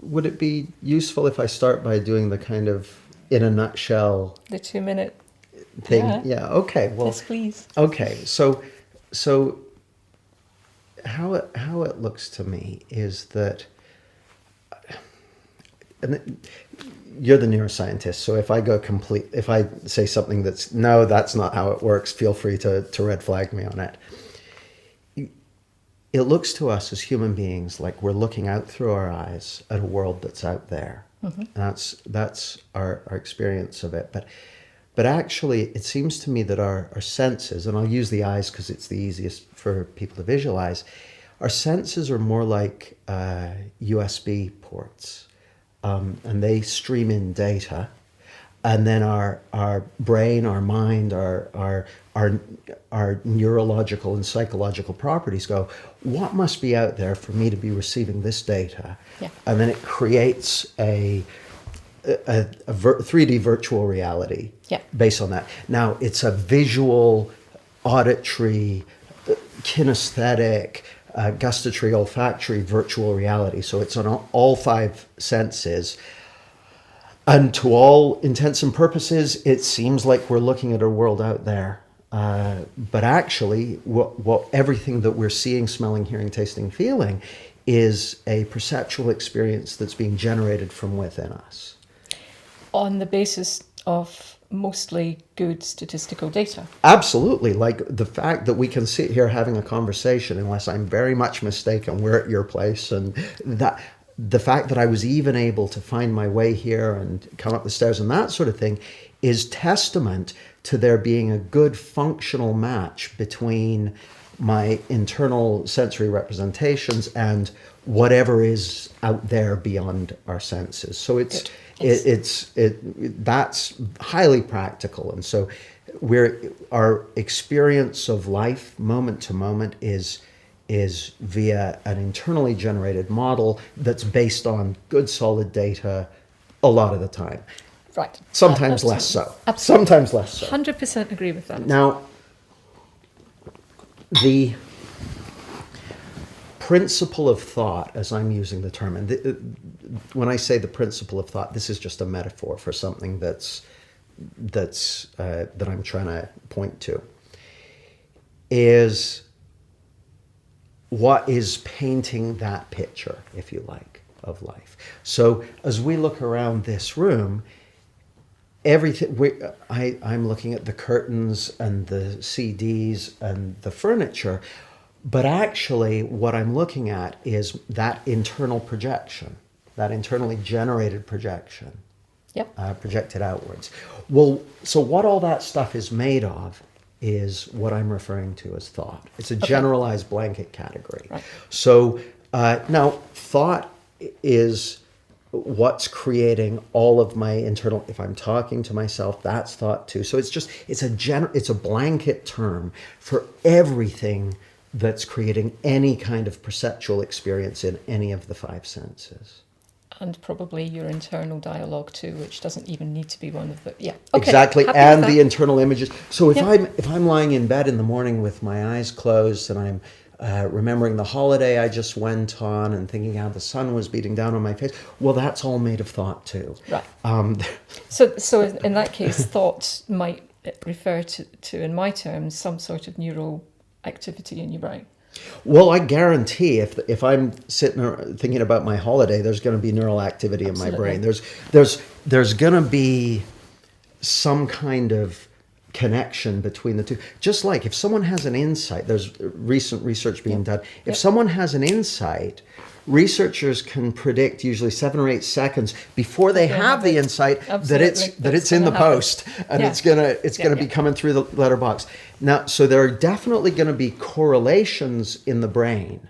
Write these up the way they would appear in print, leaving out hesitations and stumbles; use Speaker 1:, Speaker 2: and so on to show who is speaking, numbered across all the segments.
Speaker 1: would it be useful if I start by doing the kind of, in a nutshell,
Speaker 2: The 2 minute
Speaker 1: thing?
Speaker 2: Yeah.
Speaker 1: Yeah. Okay. Well.
Speaker 2: Yes, please.
Speaker 1: Okay. So how it looks to me is that, and you're the neuroscientist, so if I say something that's no, that's not how it works, feel free to red flag me on it. It looks to us as human beings like we're looking out through our eyes at a world that's out there. That's our experience of it. But actually, it seems to me that our senses, and I'll use the eyes because it's the easiest for people to visualize, our senses are more like USB ports, and they stream in data. And then our brain, our mind, our neurological and psychological properties go, what must be out there for me to be receiving this data?
Speaker 2: Yeah.
Speaker 1: And then it creates a 3D virtual reality based on that. Now, it's a visual, auditory, kinesthetic, gustatory, olfactory virtual reality. So it's on all five senses. And to all intents and purposes, it seems like we're looking at a world out there. But actually, what everything that we're seeing, smelling, hearing, tasting, feeling is a perceptual experience that's being generated from within us.
Speaker 2: On the basis of mostly good statistical data.
Speaker 1: Absolutely. Like the fact that we can sit here having a conversation, unless I'm very much mistaken, we're at your place, and that the fact that I was even able to find my way here and come up the stairs and that sort of thing is testament to there being a good functional match between my internal sensory representations and whatever is out there beyond our senses. So that's highly practical. And so our experience of life moment to moment is via an internally generated model that's based on good solid data a lot of the time.
Speaker 2: Right.
Speaker 1: Sometimes less so.
Speaker 2: Absolutely.
Speaker 1: Sometimes less so.
Speaker 2: 100% agree with that.
Speaker 1: Now, the principle of thought, as I'm using the term, and when I say the principle of thought, this is just a metaphor for something that I'm trying to point to, is what is painting that picture, if you like, of life. So as we look around this room, I'm looking at the curtains and the CDs and the furniture, but actually what I'm looking at is that internal projection, that internally generated projection, projected outwards. Well, so what all that stuff is made of is what I'm referring to as thought. It's a generalized blanket category.
Speaker 2: Right.
Speaker 1: So now thought is what's creating all of my internal, if I'm talking to myself, that's thought too. So it's a blanket term for everything that's creating any kind of perceptual experience in any of the five senses.
Speaker 2: And probably your internal dialogue too, which doesn't even need to be one of the
Speaker 1: Exactly, and the internal images. So if I'm lying in bed in the morning with my eyes closed and I'm remembering the holiday I just went on and thinking how the sun was beating down on my face, well, that's all made of thought too.
Speaker 2: Right. So in that case, thought might refer to, in my terms, some sort of neural activity in your brain.
Speaker 1: Well, I guarantee if I'm sitting thinking about my holiday, there's going to be neural activity in my brain. There's going to be some kind of connection between the two. Just like if someone has an insight, there's recent research being done. If someone has an insight, researchers can predict usually 7 or 8 seconds before they have the insight that it's in the post and it's gonna be coming through the letterbox. Now, so there are definitely going to be correlations in the brain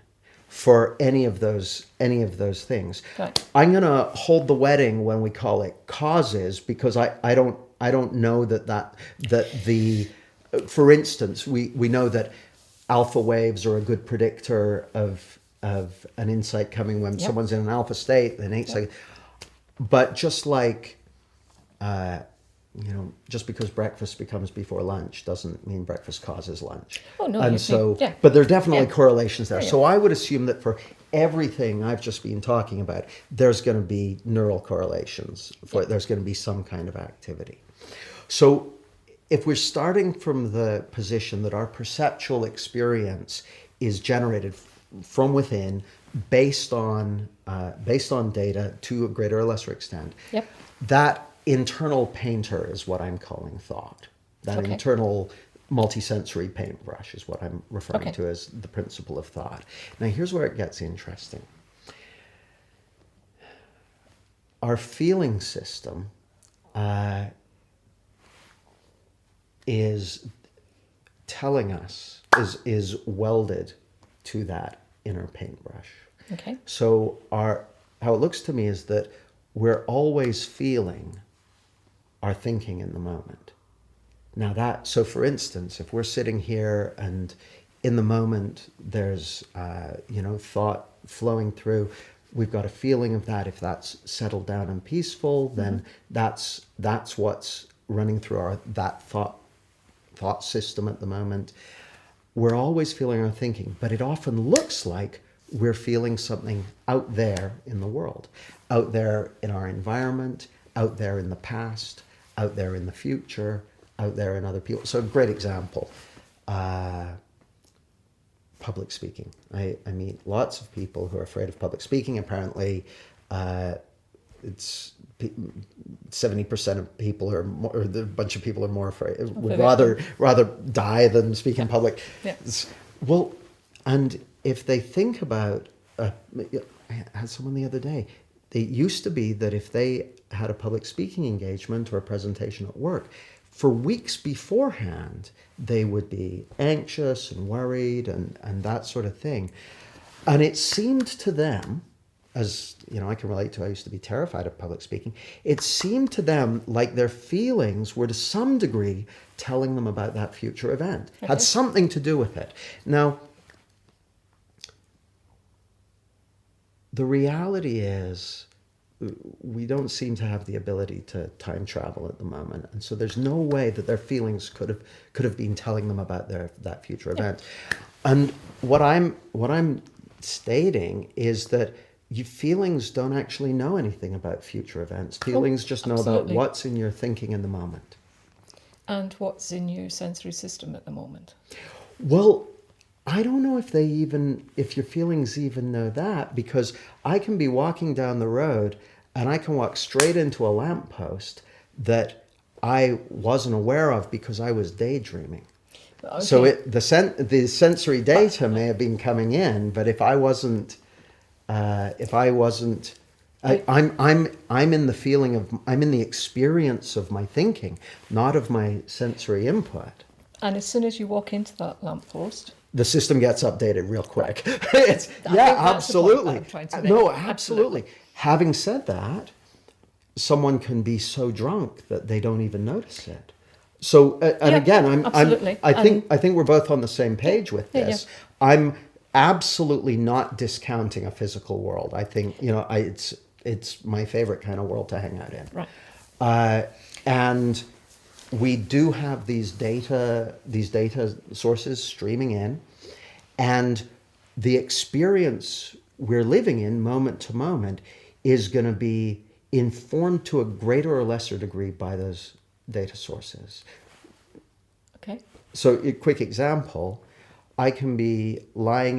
Speaker 1: for any of those things.
Speaker 2: Right.
Speaker 1: I'm going to hold the wedding when we call it causes because I don't know that the, for instance, we know that alpha waves are a good predictor of an insight coming when someone's in an alpha state, then 8 seconds. But just like just because breakfast becomes before lunch doesn't mean breakfast causes lunch.
Speaker 2: Oh, no.
Speaker 1: And so,
Speaker 2: yeah.
Speaker 1: but there are definitely
Speaker 2: Yeah.
Speaker 1: correlations there.
Speaker 2: Yeah, yeah.
Speaker 1: So I would assume that for everything I've just been talking about, there's going to be neural correlations. There's going to be some kind of activity. So if we're starting from the position that our perceptual experience is generated from within, based on data to a greater or lesser extent,
Speaker 2: Yep.
Speaker 1: that internal painter is what I'm calling thought. That
Speaker 2: Okay.
Speaker 1: internal multisensory paintbrush is what I'm referring
Speaker 2: Okay.
Speaker 1: to as the principle of thought. Now, here's where it gets interesting. Our feeling system is telling us, is welded to that inner paintbrush.
Speaker 2: Okay.
Speaker 1: So how it looks to me is that we're always feeling our thinking in the moment. Now so for instance, if we're sitting here and in the moment there's thought flowing through, we've got a feeling of that. If that's settled down and peaceful, then that's what's running through that thought system at the moment. We're always feeling our thinking, but it often looks like we're feeling something out there in the world, out there in our environment, out there in the past, out there in the future, out there in other people. So a great example, public speaking. I meet lots of people who are afraid of public speaking. Apparently, it's 70% of people or a bunch of people are more afraid, would rather die than speak in public.
Speaker 2: Yeah.
Speaker 1: Well, and if they think about, I had someone the other day, it used to be that if they had a public speaking engagement or a presentation at work, for weeks beforehand, they would be anxious and worried and that sort of thing. And it seemed to them, as I can relate to, I used to be terrified of public speaking. It seemed to them like their feelings were to some degree telling them about that future event, had something to do with it. Now, the reality is we don't seem to have the ability to time travel at the moment, and so there's no way that their feelings could have been telling them about that future event. And what I'm stating is that your feelings don't actually know anything about future events. Feelings just know about what's in your thinking in the moment.
Speaker 2: And what's in your sensory system at the moment?
Speaker 1: Well, I don't know if your feelings even know that, because I can be walking down the road and I can walk straight into a lamppost that I wasn't aware of because I was daydreaming. Okay. So the sensory data may have been coming in, but if I wasn't, I'm in the feeling of, I'm in the experience of my thinking, not of my sensory input.
Speaker 2: And as soon as you walk into that lamppost,
Speaker 1: the system gets updated real quick.
Speaker 2: Right.
Speaker 1: Absolutely. No, absolutely.
Speaker 2: Absolutely.
Speaker 1: Having said that, someone can be so drunk that they don't even notice it. So, again, I think we're both on the same page with this. Yeah. I'm absolutely not discounting a physical world. I think it's my favorite kind of world to hang out in.
Speaker 2: Right.
Speaker 1: And we do have these data sources streaming in, and the experience we're living in moment to moment is going to be informed to a greater or lesser degree by those data sources.
Speaker 2: Okay.
Speaker 1: So a quick example, I can be lying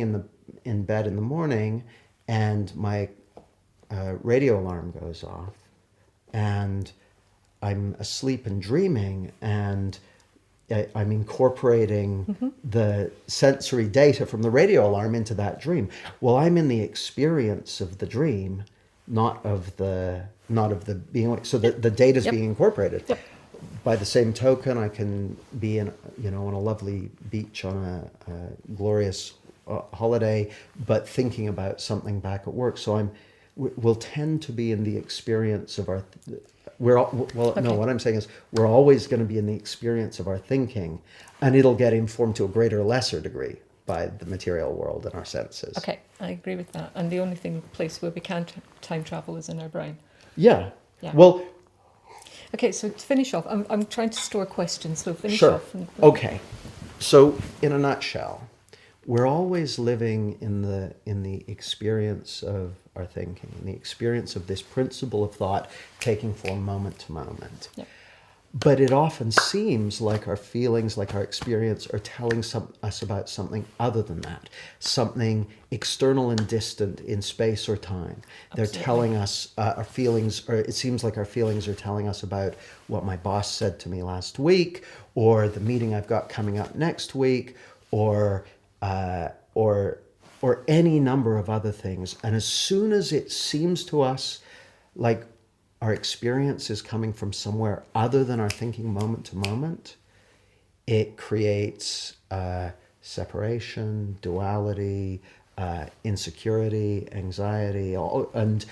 Speaker 1: in bed in the morning and my radio alarm goes off and I'm asleep and dreaming, and I'm incorporating the sensory data from the radio alarm into that dream. Well, I'm in the experience of the dream, not of the being awake. So the data is being incorporated. Yep. By the same token, I can be on a lovely beach on a glorious holiday, but thinking about something back at work. So we'll tend to be in the experience of our. What I'm saying is we're always going to be in the experience of our thinking, and it'll get informed to a greater or lesser degree by the material world and our senses.
Speaker 2: Okay, I agree with that. And the only place where we can time travel is in our brain.
Speaker 1: Yeah.
Speaker 2: Yeah.
Speaker 1: Well,
Speaker 2: Okay, so to finish off, I'm trying to store questions, so finish
Speaker 1: Sure.
Speaker 2: off.
Speaker 1: Okay. So, in a nutshell, we're always living in the experience of our thinking, in the experience of this principle of thought taking form moment to moment.
Speaker 2: Yeah.
Speaker 1: But it often seems like our feelings, like our experience, are telling us about something other than that, something external and distant in space or time. They're
Speaker 2: Absolutely.
Speaker 1: telling us our feelings, or it seems like our feelings are telling us about what my boss said to me last week, or the meeting I've got coming up next week, or any number of other things. And as soon as it seems to us like our experience is coming from somewhere other than our thinking moment to moment, it creates separation, duality, insecurity, anxiety, and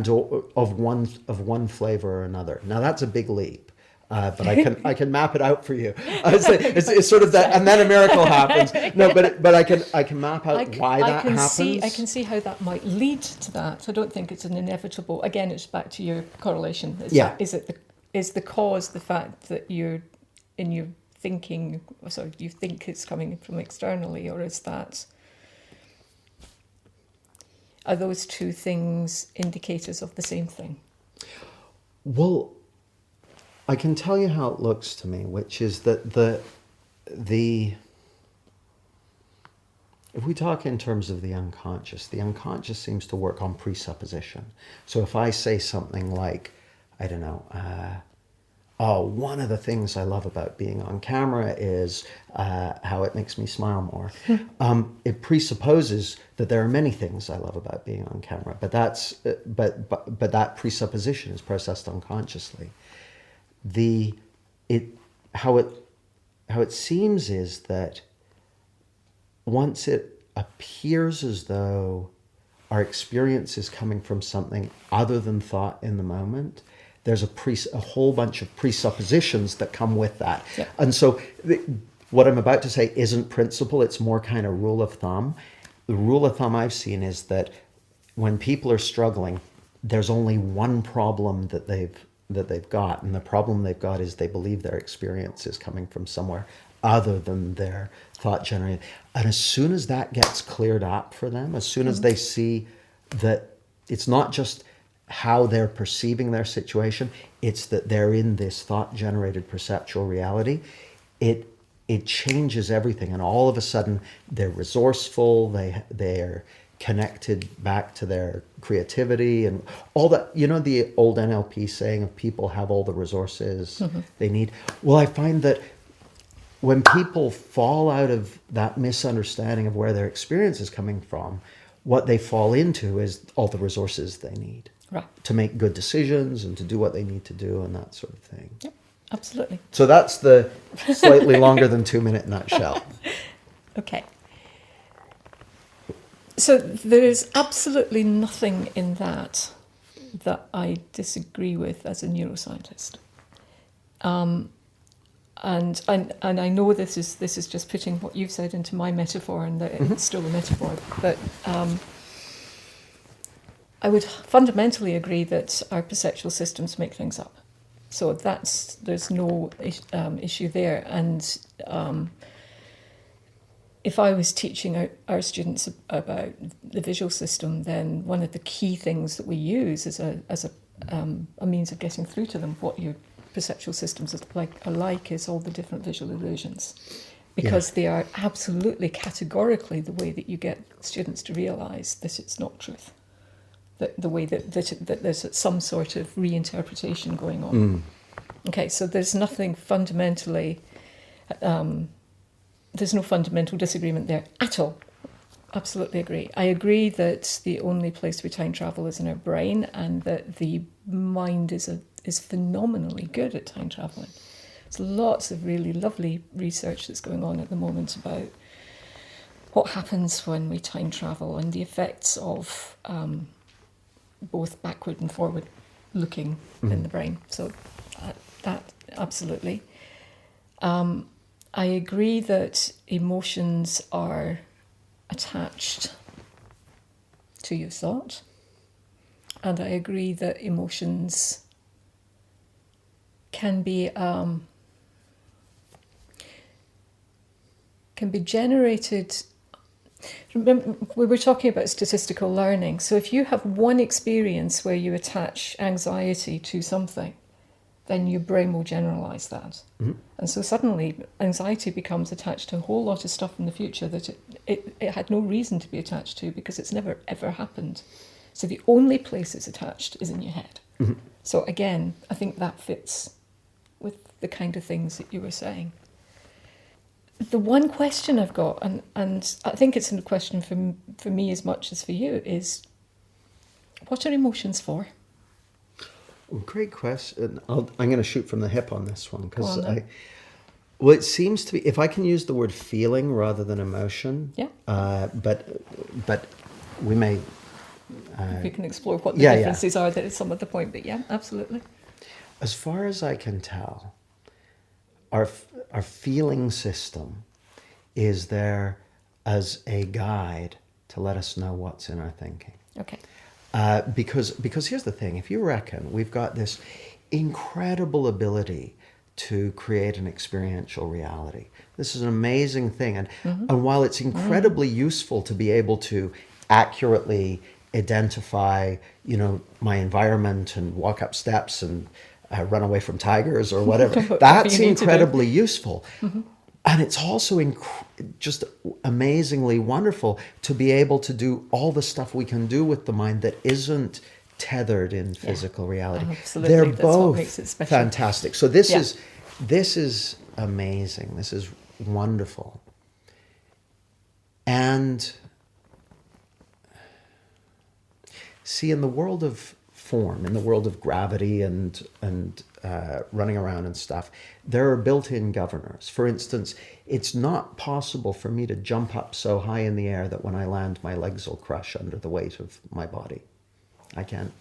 Speaker 1: of one flavor or another. Now that's a big leap. But I can map it out for you. It's sort of that, and then a miracle happens. No, but I can map out why that happens.
Speaker 2: I can see how that might lead to that. I don't think it's an inevitable. Again, it's back to your correlation. Is the cause the fact that you're in your thinking, so you think it's coming from externally, or are those two things indicators of the same thing?
Speaker 1: Well, I can tell you how it looks to me, which is that if we talk in terms of the unconscious seems to work on presupposition. So if I say something like, I don't know, one of the things I love about being on camera is how it makes me smile more. It presupposes that there are many things I love about being on camera, but that presupposition is processed unconsciously. How it seems is that once it appears as though our experience is coming from something other than thought in the moment, there's a whole bunch of presuppositions that come with that.
Speaker 2: Yeah.
Speaker 1: And so what I'm about to say isn't principle, it's more kind of rule of thumb. The rule of thumb I've seen is that when people are struggling, there's only one problem that they've got, and the problem they've got is they believe their experience is coming from somewhere other than their thought generated. And as soon as that gets cleared up for them, as soon as they see that it's not just how they're perceiving their situation, it's that they're in this thought generated perceptual reality, it changes everything. And all of a sudden they're resourceful, they're connected back to their creativity and all that. You know, the old NLP saying of people have all the resources they need. Well, I find that when people fall out of that misunderstanding of where their experience is coming from, what they fall into is all the resources they need to make good decisions and to do what they need to do and that sort of thing.
Speaker 2: Yep, absolutely.
Speaker 1: So that's the slightly longer than 2-minute nutshell.
Speaker 2: Okay. So there is absolutely nothing in that I disagree with as a neuroscientist. And I know this is just putting what you've said into my metaphor, and that it's still a metaphor, but I would fundamentally agree that our perceptual systems make things up. So there's no issue there. And if I was teaching our students about the visual system, then one of the key things that we use as a means of getting through to them what your perceptual systems are like is all the different visual illusions, because they are absolutely categorically the way that you get students to realise that it's not truth, that the way that there's some sort of reinterpretation going on. Okay, so there's nothing fundamentally. There's no fundamental disagreement there at all. Absolutely agree. I agree that the only place we time travel is in our brain, and that the mind is phenomenally good at time traveling. There's lots of really lovely research that's going on at the moment about what happens when we time travel and the effects of both backward and forward looking in the brain. So that absolutely. I agree that emotions are attached to your thought, and I agree that emotions can be generated. Remember, we were talking about statistical learning. So if you have one experience where you attach anxiety to something, then your brain will generalize that.
Speaker 1: Mm-hmm.
Speaker 2: And so suddenly anxiety becomes attached to a whole lot of stuff in the future that it had no reason to be attached to, because it's never ever happened. So the only place it's attached is in your head.
Speaker 1: Mm-hmm.
Speaker 2: So again, I think that fits with the kind of things that you were saying. The one question I've got, and I think it's a question for me as much as for you, is what are emotions for?
Speaker 1: Great question. I'm going to shoot from the hip on this one, because
Speaker 2: Go on,
Speaker 1: well, it seems to be, if I can use the word feeling rather than emotion,
Speaker 2: Yeah.
Speaker 1: But we may.
Speaker 2: We can explore what the
Speaker 1: yeah.
Speaker 2: differences are. That is some of the point, but yeah, absolutely.
Speaker 1: As far as I can tell, our feeling system is there as a guide to let us know what's in our thinking.
Speaker 2: Okay.
Speaker 1: Because here's the thing: if you reckon we've got this incredible ability to create an experiential reality, this is an amazing thing, and while it's incredibly useful to be able to accurately identify, my environment and walk up steps and run away from tigers or whatever, that's incredibly useful. Mm-hmm. And it's also just amazingly wonderful to be able to do all the stuff we can do with the mind that isn't tethered in physical reality.
Speaker 2: Absolutely.
Speaker 1: They're
Speaker 2: That's
Speaker 1: both
Speaker 2: what makes it special.
Speaker 1: fantastic. So this is amazing. This is wonderful. And see, in the world of form, in the world of gravity and running around and stuff, there are built-in governors. For instance, it's not possible for me to jump up so high in the air that when I land, my legs will crush under the weight of my body. I can't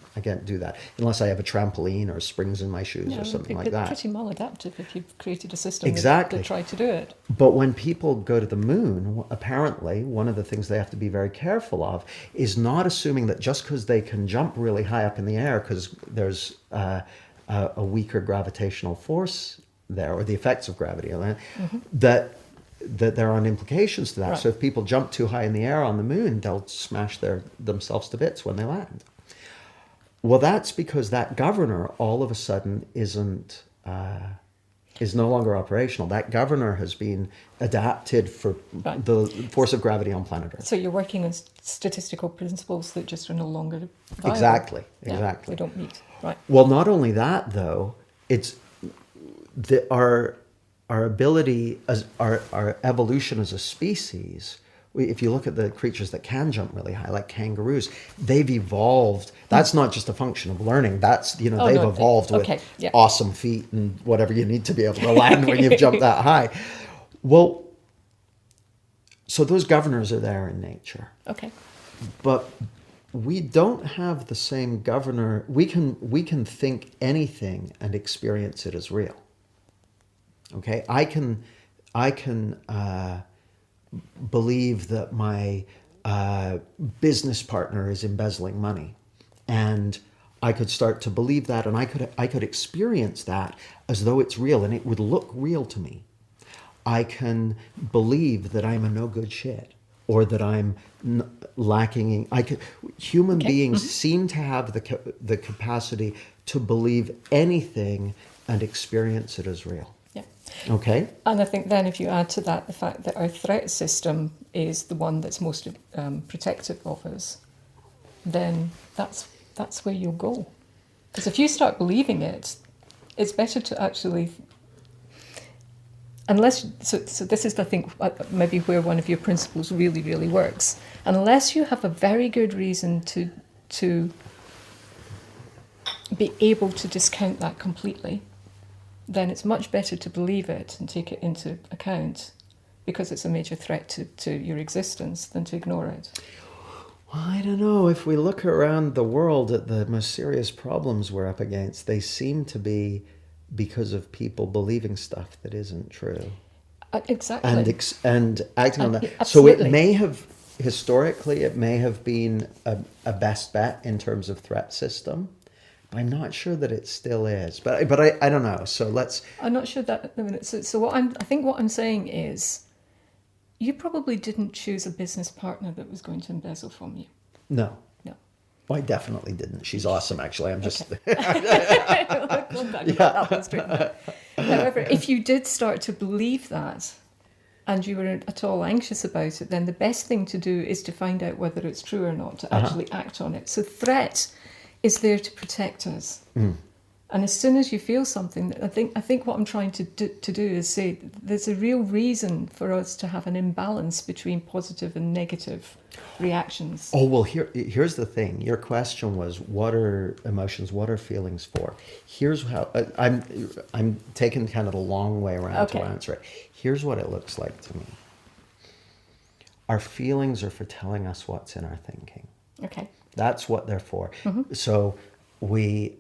Speaker 1: do that unless I have a trampoline or springs in my shoes or something like that.
Speaker 2: Pretty maladaptive if you've created a system
Speaker 1: Exactly.
Speaker 2: that try to do it.
Speaker 1: But when people go to the moon, apparently one of the things they have to be very careful of is not assuming that just because they can jump really high up in the air because there's a weaker gravitational force there, or the effects of gravity, that there aren't implications to that. Right. So if people jump too high in the air on the moon, they'll smash themselves to bits when they land. Well, that's because that governor all of a sudden is no longer operational. That governor has been adapted for the force of gravity on planet Earth.
Speaker 2: So you're working on statistical principles that just are no longer viable.
Speaker 1: Exactly.
Speaker 2: They don't meet. Right.
Speaker 1: Well, not only that, though, it's our ability, as our evolution as a species. If you look at the creatures that can jump really high, like kangaroos, they've evolved. That's not just a function of learning. That's, they've evolved with awesome feet and whatever you need to be able to land when you've jumped that high. Well, so those governors are there in nature.
Speaker 2: Okay.
Speaker 1: But we don't have the same governor. We can think anything and experience it as real. Okay? I can believe that my business partner is embezzling money, and I could start to believe that, and I could experience that as though it's real, and it would look real to me. I can believe that I'm a no good shit, or that I'm lacking. Human beings seem to have the capacity to believe anything and experience it as real. Okay.
Speaker 2: And I think then if you add to that the fact that our threat system is the one that's most protective of us, then that's where you'll go. Because if you start believing it, it's better to actually, so this is, I think, maybe where one of your principles really, really works. Unless you have a very good reason to be able to discount that completely, then it's much better to believe it and take it into account because it's a major threat to your existence than to ignore it.
Speaker 1: Well, I don't know. If we look around the world at the most serious problems we're up against, they seem to be because of people believing stuff that isn't true.
Speaker 2: Exactly.
Speaker 1: And acting on that.
Speaker 2: Absolutely.
Speaker 1: So it may have, historically, it may have been a best bet in terms of threat system. I'm not sure that it still is, but I don't know. So let's.
Speaker 2: I'm not sure that at the minute. So I think what I'm saying is, you probably didn't choose a business partner that was going to embezzle from you.
Speaker 1: No.
Speaker 2: No.
Speaker 1: Well, I definitely didn't. She's awesome, actually. I'm just.
Speaker 2: Okay. That one's true. However, if you did start to believe that, and you were at all anxious about it, then the best thing to do is to find out whether it's true or not, to actually act on it. So threat is there to protect us. And as soon as you feel something, I think what I'm trying to do is say there's a real reason for us to have an imbalance between positive and negative reactions.
Speaker 1: Oh, well, here's the thing. Your question was, what are emotions, what are feelings for? Here's how, I'm taking kind of the long way around to answer it. Here's what it looks like to me. Our feelings are for telling us what's in our thinking.
Speaker 2: Okay.
Speaker 1: That's what they're for. So we're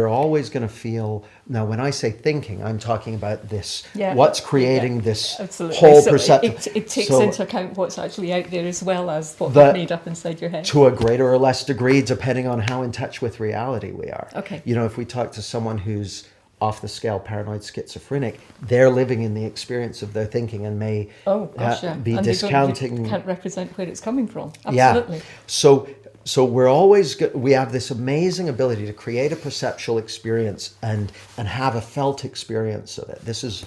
Speaker 1: always going to feel. Now, when I say thinking, I'm talking about this. Yeah, what's creating this
Speaker 2: absolutely.
Speaker 1: whole
Speaker 2: so
Speaker 1: perception?
Speaker 2: It takes into account what's actually out there as well as what you've made up inside your head.
Speaker 1: To a greater or less degree, depending on how in touch with reality we are.
Speaker 2: Okay.
Speaker 1: You know, if we talk to someone who's off the scale paranoid schizophrenic, they're living in the experience of their thinking and may be and discounting.
Speaker 2: They can't represent where it's coming from. Absolutely.
Speaker 1: Yeah. So we're always we have this amazing ability to create a perceptual experience and have a felt experience of it. This is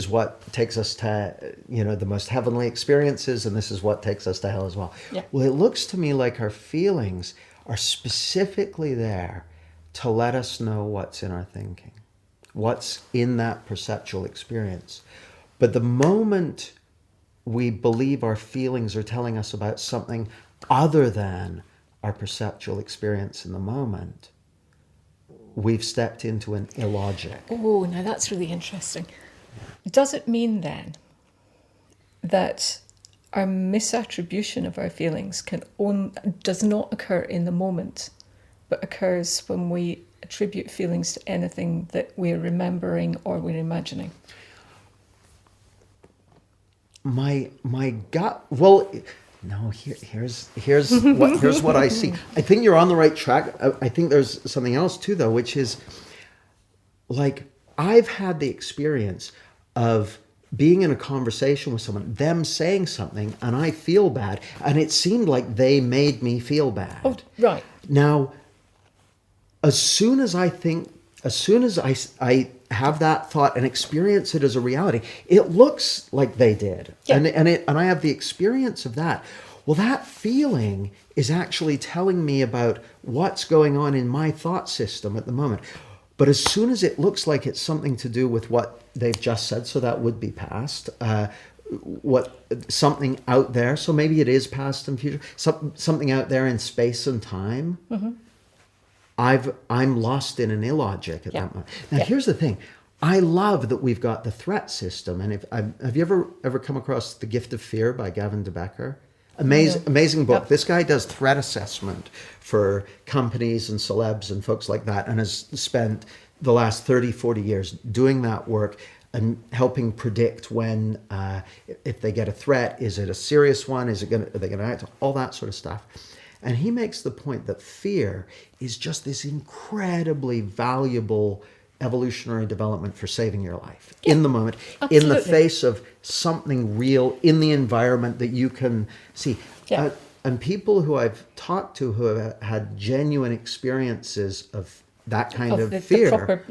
Speaker 1: what takes us to the most heavenly experiences, and this is what takes us to hell as well.
Speaker 2: Yeah.
Speaker 1: Well, it looks to me like our feelings are specifically there to let us know what's in our thinking, what's in that perceptual experience. But the moment we believe our feelings are telling us about something other than our perceptual experience in the moment, we've stepped into an illogic.
Speaker 2: Oh, now that's really interesting. Does it mean then that our misattribution of our feelings does not occur in the moment, but occurs when we attribute feelings to anything that we're remembering or we're imagining?
Speaker 1: My gut. Well, no. Here's what I see. I think you're on the right track. I think there's something else too, though, which is like I've had the experience of being in a conversation with someone, them saying something, and I feel bad, and it seemed like they made me feel bad.
Speaker 2: Oh, right.
Speaker 1: Now, as soon as I I have that thought and experience it as a reality, it looks like they did. Yeah. And I have the experience of that. Well, that feeling is actually telling me about what's going on in my thought system at the moment. But as soon as it looks like it's something to do with what they've just said, so that would be past, something out there, so maybe it is past and future, something out there in space and time, I'm lost in an illogic at that moment. Now, here's the thing. I love that we've got the threat system. And have you ever come across The Gift of Fear by Gavin de Becker? Amazing book. Yep. This guy does threat assessment for companies and celebs and folks like that, and has spent the last 30, 40 years doing that work and helping predict when, if they get a threat, is it a serious one? Are they going to act? All that sort of stuff. And he makes the point that fear is just this incredibly valuable evolutionary development for saving your life in the moment, in the face of something real in the environment that you can see. Yeah. And people who I've talked to who have had genuine experiences of that kind of fear,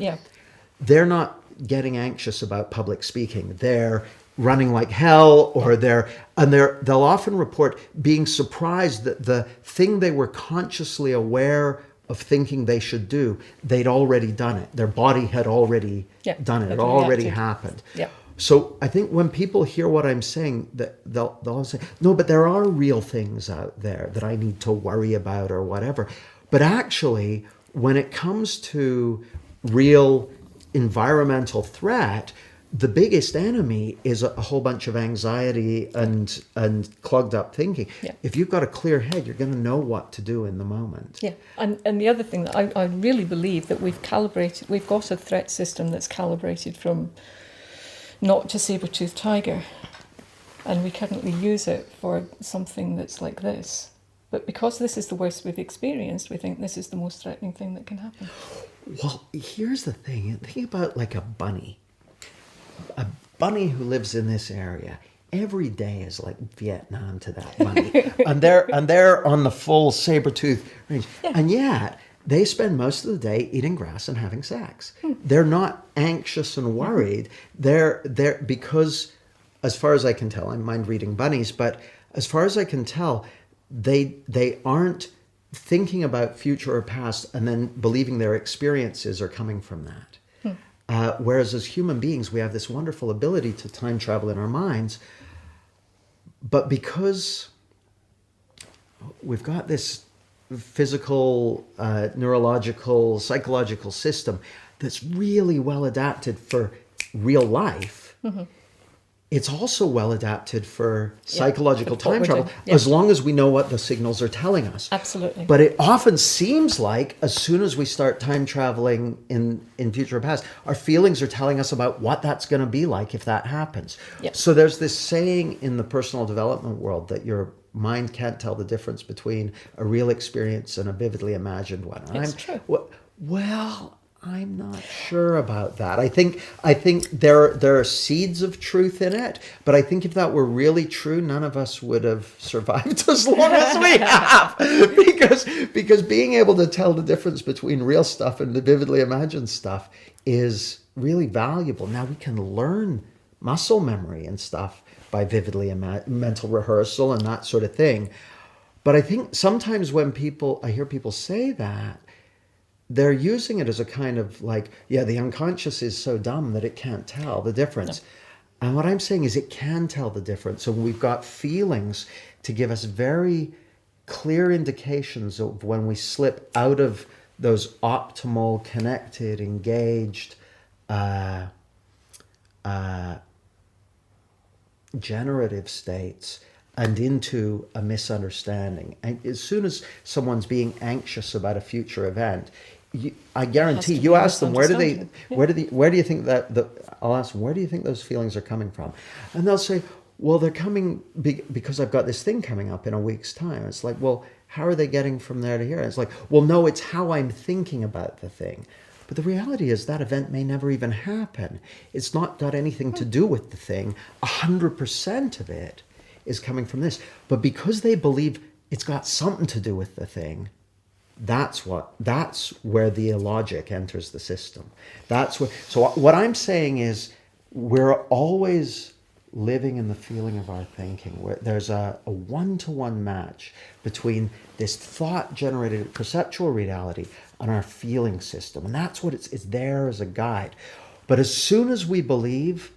Speaker 1: they're not getting anxious about public speaking. They're running like hell, or they'll often report being surprised that the thing they were consciously aware of thinking they should do, they'd already done it. Their body had already done it. It already happened. Yeah. So I think when people hear what I'm saying, that they'll say, no, but there are real things out there that I need to worry about or whatever. But actually, when it comes to real environmental threat, the biggest enemy is a whole bunch of anxiety and clogged up thinking. Yeah. If you've got a clear head, you're going to know what to do in the moment. Yeah,
Speaker 2: and the other thing that I really believe that we've got a threat system that's calibrated from not to saber-toothed tiger, and we currently use it for something that's like this. But because this is the worst we've experienced, we think this is the most threatening thing that can happen.
Speaker 1: Well, here's the thing. Think about like a bunny. A bunny who lives in this area. Every day is like Vietnam to that bunny. and they're on the full saber-tooth range.
Speaker 2: Yeah.
Speaker 1: And yet they spend most of the day eating grass and having sex. They're not anxious and worried. They're because, as far as I can tell, I mind reading bunnies, but as far as I can tell, they aren't thinking about future or past and then believing their experiences are coming from that. Whereas as human beings, we have this wonderful ability to time travel in our minds. But because we've got this physical, neurological, psychological system that's really well adapted for real life, it's also well adapted for psychological
Speaker 2: for what
Speaker 1: time
Speaker 2: we're
Speaker 1: travel,
Speaker 2: doing. Yeah.
Speaker 1: as long as we know what the signals are telling us.
Speaker 2: Absolutely.
Speaker 1: But it often seems like as soon as we start time traveling in future or past, our feelings are telling us about what that's going to be like if that happens.
Speaker 2: Yep.
Speaker 1: So there's this saying in the personal development world that your mind can't tell the difference between a real experience and a vividly imagined one. And
Speaker 2: It's true.
Speaker 1: Well, I'm not sure about that. I think there are seeds of truth in it, but I think if that were really true, none of us would have survived as long as we have. because being able to tell the difference between real stuff and the vividly imagined stuff is really valuable. Now we can learn muscle memory and stuff by vividly mental rehearsal and that sort of thing. But I think sometimes when I hear people say that, they're using it as a kind of like, yeah, the unconscious is so dumb that it can't tell the difference. No. And what I'm saying is it can tell the difference. And we've got feelings to give us very clear indications of when we slip out of those optimal, connected, engaged, generative states and into a misunderstanding. And as soon as someone's being anxious about a future event, I guarantee you ask them where do you think I'll ask them, where do you think those feelings are coming from? And they'll say, well, they're coming because I've got this thing coming up in a week's time. It's like, well, how are they getting from there to here? And it's like, well, no, it's how I'm thinking about the thing. But the reality is that event may never even happen. It's not got anything to do with the thing. 100% of it is coming from this. But because they believe it's got something to do with the thing, that's where the illogic enters the system. So what I'm saying is we're always living in the feeling of our thinking, where there's a one-to-one match between this thought-generated perceptual reality and our feeling system. And that's what it's there as a guide. But as soon as we believe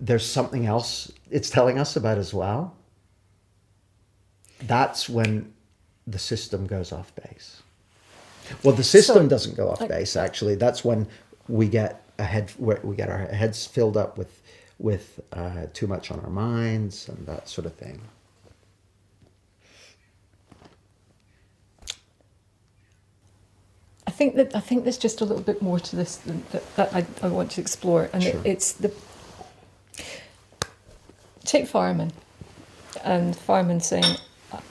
Speaker 1: there's something else it's telling us about as well, that's when the system goes off base. Well, the system doesn't go off base, actually. That's when we get our heads filled up with too much on our minds and that sort of thing.
Speaker 2: I think there's just a little bit more to this that I want to explore, and
Speaker 1: Sure.
Speaker 2: Take firemen, and firemen saying,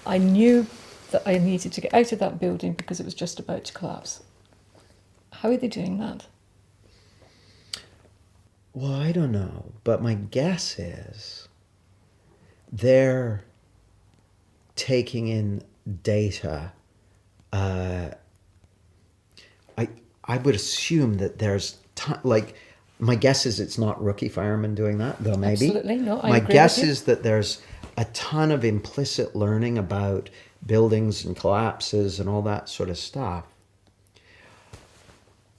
Speaker 2: I knew that I needed to get out of that building because it was just about to collapse. How are they doing that?
Speaker 1: Well, I don't know, but my guess is they're taking in data. I would assume that there's my guess is it's not rookie firemen doing that, though maybe.
Speaker 2: Absolutely, no, I
Speaker 1: My
Speaker 2: agree
Speaker 1: guess
Speaker 2: with you.
Speaker 1: is that there's a ton of implicit learning about buildings and collapses and all that sort of stuff.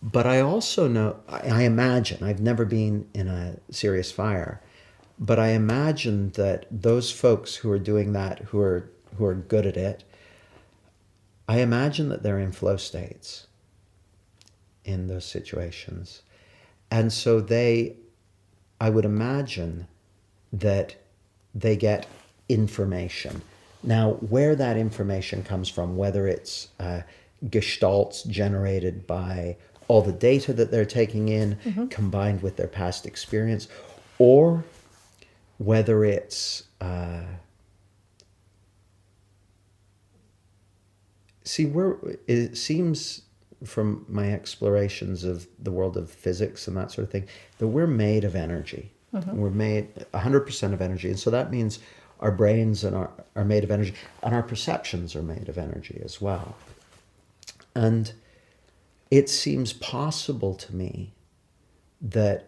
Speaker 1: But I also know, I imagine, I've never been in a serious fire, but I imagine that those folks who are doing that, who are good at it, I imagine that they're in flow states in those situations. And so I would imagine that they get information. Now, where that information comes from, whether it's gestalts generated by all the data that they're taking in, combined with their past experience, or whether it's it seems from my explorations of the world of physics and that sort of thing, that we're made of energy. We're made 100% of energy. And so that means our brains are made of energy, and our perceptions are made of energy as well. And it seems possible to me that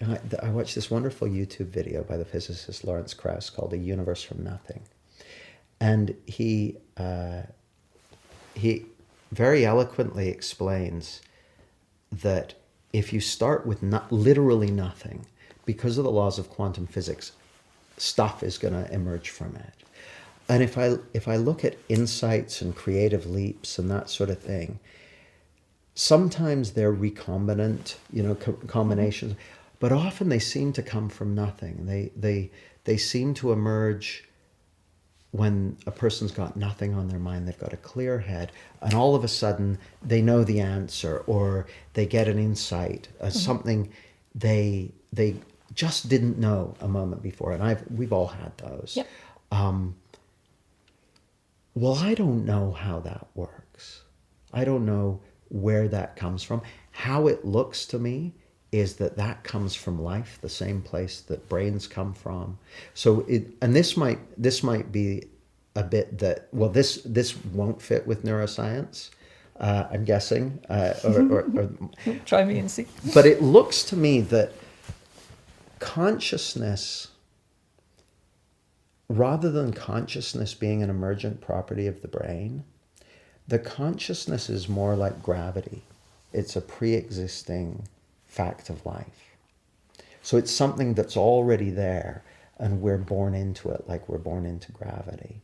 Speaker 1: I watched this wonderful YouTube video by the physicist Lawrence Krauss called "A Universe from Nothing," and he very eloquently explains that if you start with literally nothing, because of the laws of quantum physics, stuff is going to emerge from it. And if I look at insights and creative leaps and that sort of thing, sometimes they're recombinant, combinations, but often they seem to come from nothing. They seem to emerge when a person's got nothing on their mind, they've got a clear head, and all of a sudden they know the answer, or they get an insight, something they just didn't know a moment before. And we've all had those.
Speaker 2: Yep.
Speaker 1: Well, I don't know how that works. I don't know where that comes from. How it looks to me is that comes from life, the same place that brains come from. So this might be a bit that, well, this won't fit with neuroscience, I'm guessing, or
Speaker 2: try me and see.
Speaker 1: But it looks to me that consciousness, rather than consciousness being an emergent property of the brain, the consciousness is more like gravity. It's a pre-existing fact of life. So it's something that's already there, and we're born into it like we're born into gravity.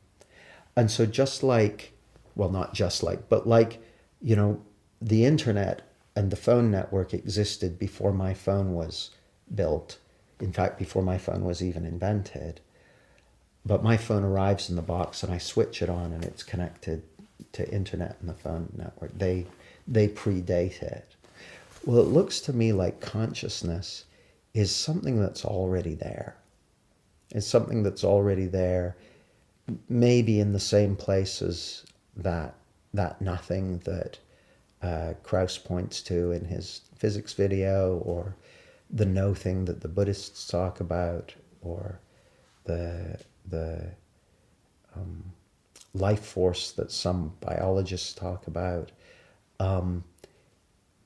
Speaker 1: And so just like, well, not just like, but like, the internet and the phone network existed before my phone was built. In fact, before my phone was even invented. But my phone arrives in the box and I switch it on and it's connected to internet and the phone network. They predate it. Well, it looks to me like consciousness is something that's already there. It's something that's already there, maybe in the same place as that nothing that Krauss points to in his physics video, or the no thing that the Buddhists talk about, or the life force that some biologists talk about.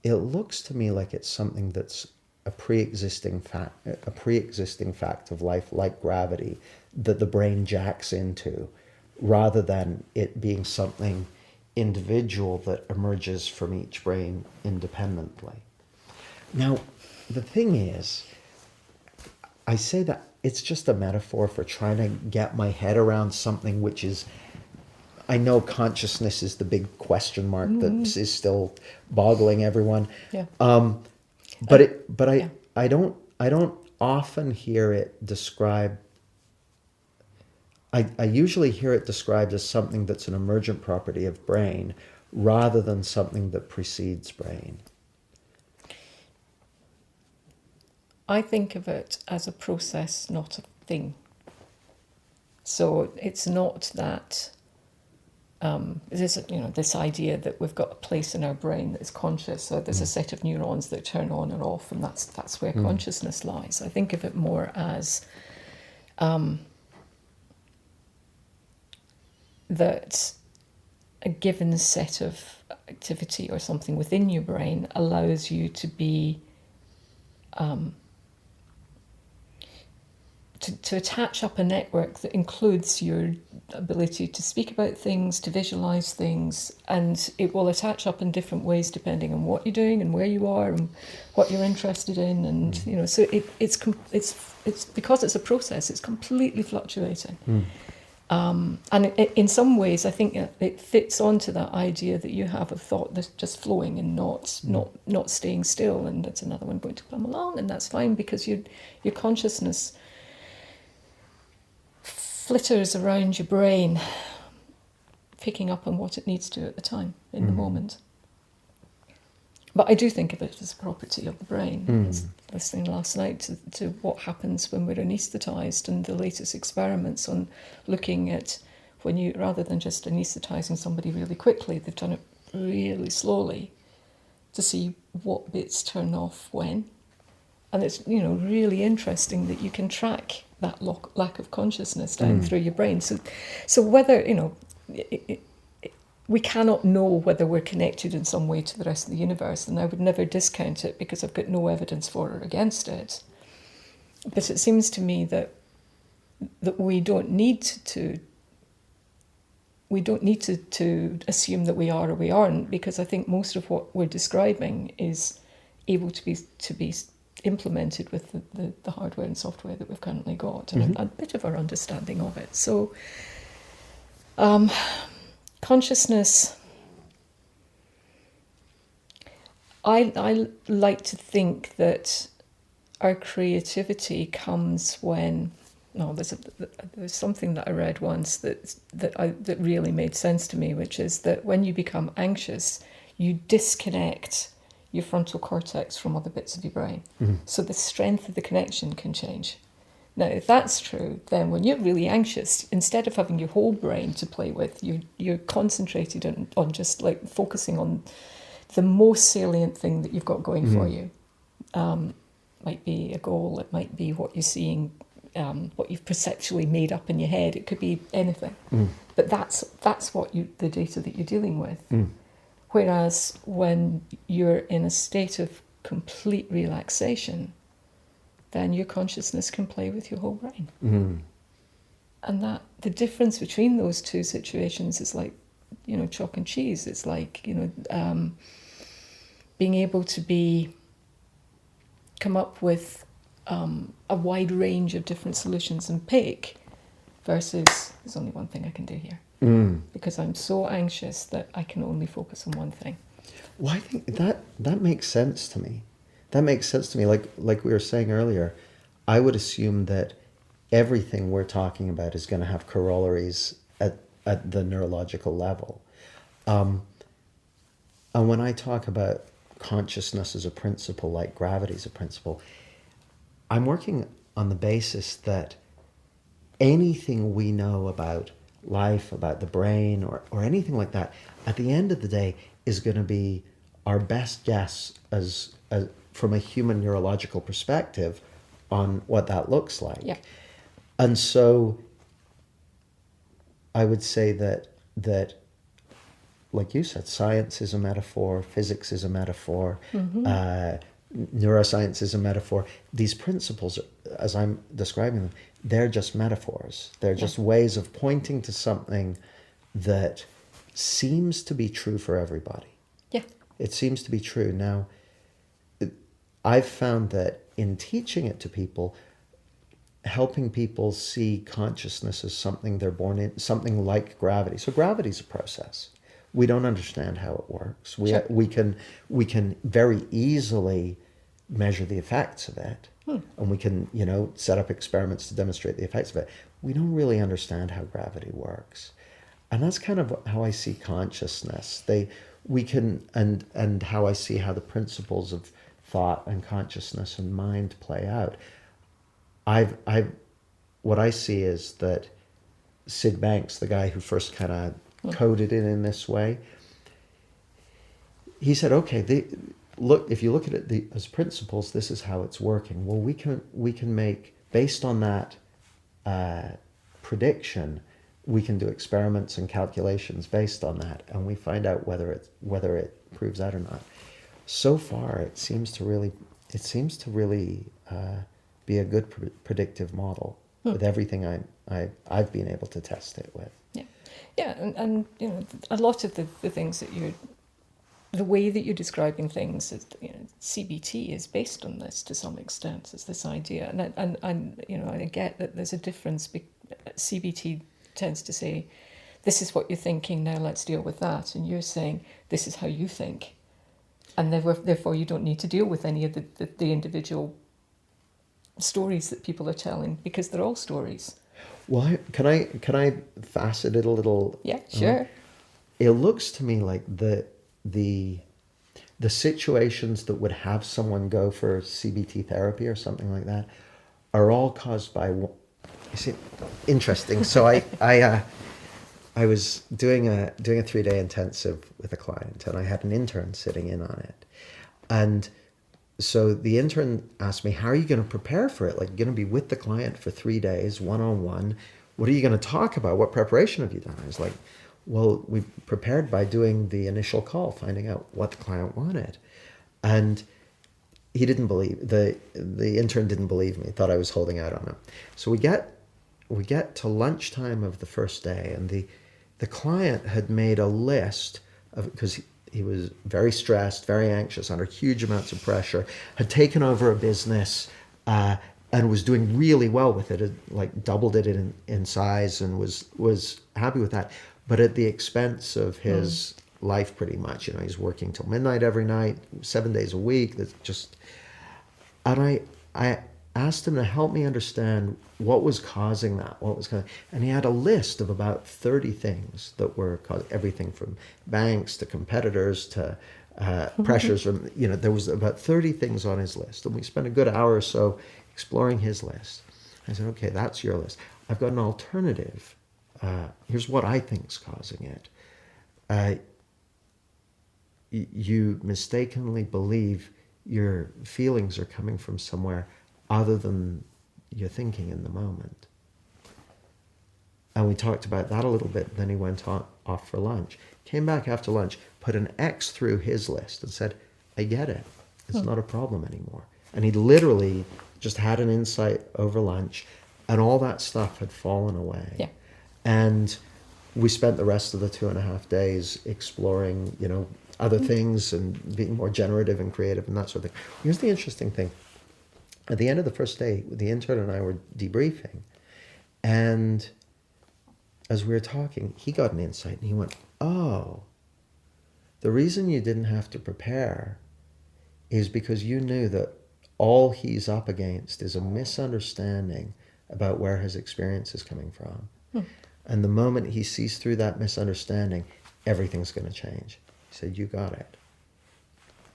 Speaker 1: It looks to me like it's something that's a pre-existing fact of life, like gravity, that the brain jacks into, rather than it being something individual that emerges from each brain independently. Now, the thing is, I say that it's just a metaphor for trying to get my head around something which is, I know consciousness is the big question mark that is still boggling everyone.
Speaker 2: Yeah.
Speaker 1: I don't often hear it described. I usually hear it described as something that's an emergent property of brain, rather than something that precedes brain.
Speaker 2: I think of it as a process, not a thing. So it's not that this idea that we've got a place in our brain that is conscious, so there's a set of neurons that turn on and off, and that's where consciousness lies. I think of it more as that a given set of activity or something within your brain allows you to be to attach up a network that includes your ability to speak about things, to visualize things, and it will attach up in different ways depending on what you're doing and where you are and what you're interested in, and so it's because it's a process. It's completely fluctuating, and in some ways, I think it fits onto that idea that you have of thought that's just flowing and not staying still, and that's another one going to come along, and that's fine because your consciousness flitters around your brain, picking up on what it needs to at the time, in the moment. But I do think of it as a property of the brain. I was listening last night to what happens when we're anaesthetised, and the latest experiments on looking at when you, rather than just anaesthetizing somebody really quickly, they've done it really slowly to see what bits turn off when. And it's, really interesting that you can track that lack of consciousness down through your brain. So whether, we cannot know whether we're connected in some way to the rest of the universe, and I would never discount it because I've got no evidence for or against it. But it seems to me that we don't need to assume that we are or we aren't, because I think most of what we're describing is able to be implemented with the hardware and software that we've currently got, and a bit of our understanding of it. So consciousness, I like to think that our creativity comes when, there's something that I read once that really made sense to me, which is that when you become anxious, you disconnect your frontal cortex from other bits of your brain. So the strength of the connection can change. Now, if that's true, then when you're really anxious, instead of having your whole brain to play with, you're concentrated on just like focusing on the most salient thing that you've got going for you. Might be a goal, it might be what you're seeing, what you've perceptually made up in your head. It could be anything. But that's the data that you're dealing with. Whereas when you're in a state of complete relaxation, then your consciousness can play with your whole brain. And that the difference between those two situations is like, chalk and cheese. It's like, being able to come up with a wide range of different solutions and pick, versus there's only one thing I can do here. Because I'm so anxious that I can only focus on one thing.
Speaker 1: Well, I think that makes sense to me. That makes sense to me. Like we were saying earlier, I would assume that everything we're talking about is going to have corollaries at the neurological level. And when I talk about consciousness as a principle, like gravity as a principle, I'm working on the basis that anything we know about life, about the brain, or anything like that, at the end of the day is going to be our best guess as from a human neurological perspective on what that looks like.
Speaker 2: Yeah.
Speaker 1: And so I would say that like you said, science is a metaphor, physics is a metaphor, neuroscience is a metaphor. These principles, as I'm describing them, they're just metaphors. They're just ways of pointing to something that seems to be true for everybody.
Speaker 2: Yeah.
Speaker 1: It seems to be true. Now, I've found that in teaching it to people, helping people see consciousness as something they're born in, something like gravity. So gravity is a process. We don't understand how it works. We can very easily measure the effects of it, and we can set up experiments to demonstrate the effects of it. We don't really understand how gravity works, and that's kind of how I see consciousness. And how I see how the principles of thought and consciousness and mind play out. What I see is that Sid Banks, the guy who first kind of coded it in this way, he said, okay, if you look at it as principles, this is how it's working. Well, we can make, based on that prediction, we can do experiments and calculations based on that, and we find out whether it proves out or not. So far, it seems to really be a good predictive model with everything I've been able to test it with.
Speaker 2: Yeah, and a lot of the things that the way that you're describing things, CBT is based on this to some extent. It's this idea, and I get that there's a difference. CBT tends to say, "This is what you're thinking. Now let's deal with that," and you're saying, "This is how you think," and therefore you don't need to deal with any of the individual stories that people are telling, because they're all stories.
Speaker 1: Well, can I facet it a little?
Speaker 2: Yeah, sure.
Speaker 1: It looks to me like the situations that would have someone go for CBT therapy or something like that are all caused by. You see, interesting. So I was doing a 3-day intensive with a client, and I had an intern sitting in on it. And so the intern asked me, how are you going to prepare for it? Like, you're going to be with the client for 3 days, one-on-one. What are you going to talk about? What preparation have you done? I was like, well, we prepared by doing the initial call, finding out what the client wanted. And he didn't believe, the intern didn't believe me, thought I was holding out on him. So we get to lunchtime of the first day, and the client had made a list of, because he was very stressed, very anxious, under huge amounts of pressure, had taken over a business, and was doing really well with it, had like doubled it in size, and was happy with that, but at the expense of his life pretty much. He's working till midnight every night, 7 days a week. That's just, and I asked him to help me understand what was causing that, and he had a list of about 30 things that were causing everything from banks to competitors to pressures from, there was about 30 things on his list, and we spent a good hour or so exploring his list. I said, okay, that's your list. I've got an alternative. Here's what I think is causing it. You mistakenly believe your feelings are coming from somewhere other than your thinking in the moment. And we talked about that a little bit. Then he went off for lunch. Came back after lunch, put an X through his list and said, I get it. It's not a problem anymore. And he literally just had an insight over lunch, and all that stuff had fallen away.
Speaker 2: Yeah.
Speaker 1: And we spent the rest of the 2.5 days exploring, other things and being more generative and creative and that sort of thing. Here's the interesting thing. At the end of the first day, the intern and I were debriefing, and as we were talking, he got an insight, and he went, oh, the reason you didn't have to prepare is because you knew that all he's up against is a misunderstanding about where his experience is coming from. And the moment he sees through that misunderstanding, everything's going to change. He said, you got it.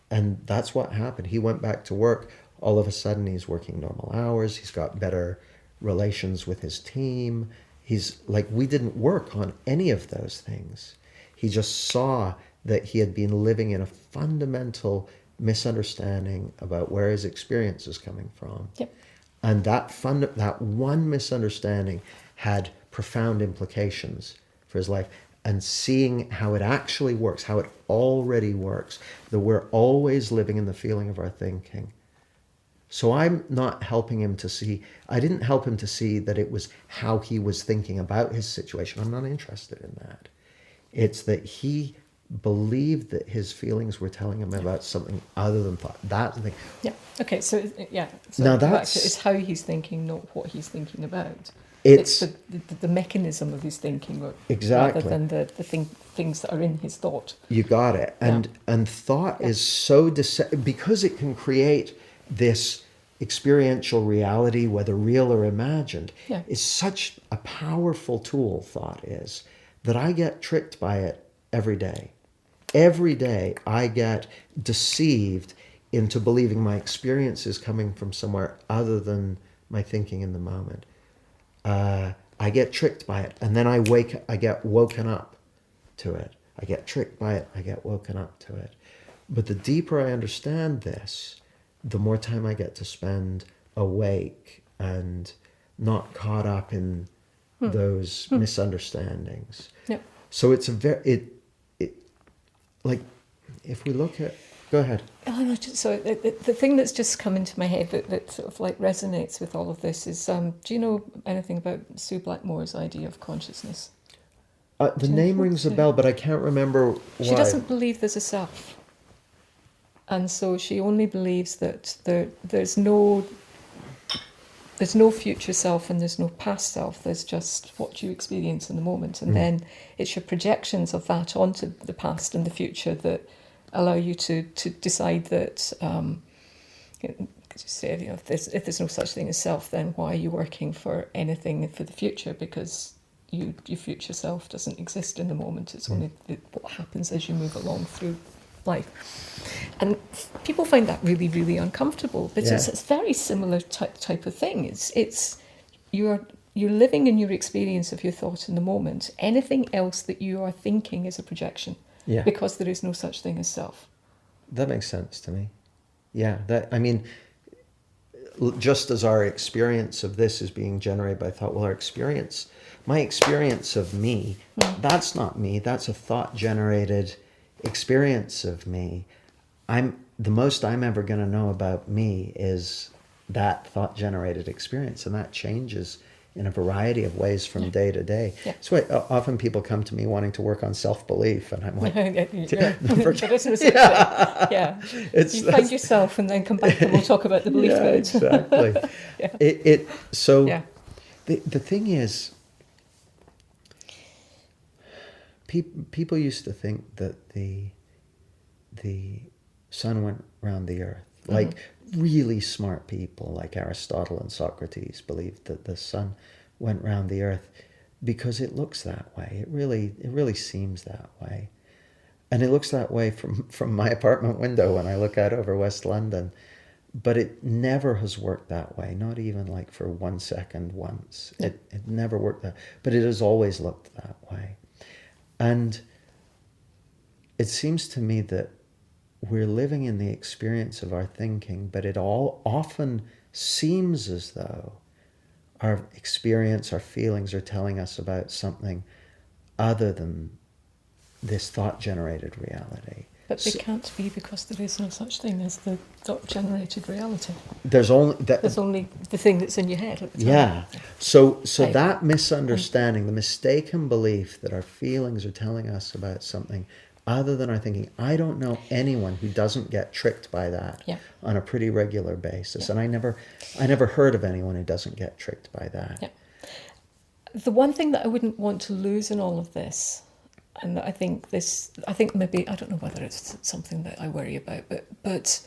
Speaker 1: And that's what happened. He went back to work. All of a sudden, he's working normal hours. He's got better relations with his team. He's like, we didn't work on any of those things. He just saw that he had been living in a fundamental misunderstanding about where his experience is coming from.
Speaker 2: Yep.
Speaker 1: And that one misunderstanding had profound implications for his life. And seeing how it actually works, how it already works, that we're always living in the feeling of our thinking. So I'm not helping him to see, I didn't help him to see that it was how he was thinking about his situation. I'm not interested in that. It's that he believed that his feelings were telling him about something other than thought. That's the thing.
Speaker 2: Yeah. Okay. So yeah. So
Speaker 1: Now that's,
Speaker 2: it's how he's thinking, not what he's thinking about.
Speaker 1: It's
Speaker 2: the mechanism of his thinking,
Speaker 1: exactly,
Speaker 2: rather than the things that are in his thought.
Speaker 1: You got it. And thought is so because it can create this experiential reality, whether real or imagined, is such a powerful tool, thought is, that I get tricked by it every day. Every day I get deceived into believing my experience is coming from somewhere other than my thinking in the moment. I get tricked by it, and then I get woken up to it. I get tricked by it, I get woken up to it. But the deeper I understand this, the more time I get to spend awake and not caught up in those misunderstandings.
Speaker 2: Yep.
Speaker 1: So it's like, if we look at, go ahead.
Speaker 2: Oh, no, so the thing that's just come into my head that sort of like resonates with all of this is, do you know anything about Sue Blackmore's idea of consciousness?
Speaker 1: The name rings a bell, but I can't remember why.
Speaker 2: She doesn't believe there's a self. And so she only believes that there's no future self and there's no past self. There's just what you experience in the moment. And then it's your projections of that onto the past and the future that allow you to decide that, if there's no such thing as self, then why are you working for anything for the future? Because your future self doesn't exist in the moment. It's only what happens as you move along through life. And people find that really, really uncomfortable. But it's a very similar type of thing. It's you're you're living in your experience of your thought in the moment. Anything else that you are thinking is a projection,
Speaker 1: Yeah.
Speaker 2: because there is no such thing as self.
Speaker 1: That makes sense to me. Yeah, I mean, just as our experience of this is being generated by thought, well, my experience of me, that's not me. That's a thought-generated experience of me. The most I'm ever going to know about me is that thought-generated experience, and that changes in a variety of ways from day to day.
Speaker 2: Yeah.
Speaker 1: So often people come to me wanting to work on self-belief, and I'm like,
Speaker 2: There is no such thing. Yeah. You find yourself and then come back and we'll talk about the belief
Speaker 1: yeah,
Speaker 2: bit.
Speaker 1: exactly.
Speaker 2: Yeah.
Speaker 1: So
Speaker 2: Yeah.
Speaker 1: the thing is, people used to think that the sun went round the earth. Like really smart people like Aristotle and Socrates believed that the sun went round the earth because it looks that way. It really seems that way. And it looks that way from my apartment window when I look out over West London. But it never has worked that way, not even like for 1 second once.
Speaker 2: Yeah.
Speaker 1: It never worked that, but it has always looked that way. And it seems to me that we're living in the experience of our thinking, but it all often seems as though our experience, our feelings are telling us about something other than this thought-generated reality.
Speaker 2: But they can't be, because there is no such thing as the thought-generated reality.
Speaker 1: There's only
Speaker 2: the thing that's in your head at the time.
Speaker 1: Yeah. So
Speaker 2: Right.
Speaker 1: that misunderstanding, the mistaken belief that our feelings are telling us about something other than our thinking. I don't know anyone who doesn't get tricked by that on a pretty regular basis. And I never heard of anyone who doesn't get tricked by that.
Speaker 2: Yeah. The one thing that I wouldn't want to lose in all of this, and I think maybe, I don't know whether it's something that I worry about, but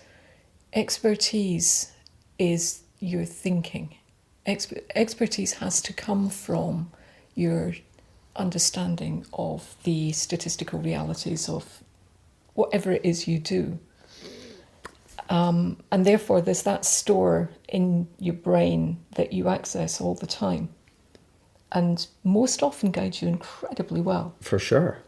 Speaker 2: expertise is your thinking. Expertise has to come from your understanding of the statistical realities of whatever it is you do. And therefore there's that store in your brain that you access all the time, and most often guides you incredibly well.
Speaker 1: For sure.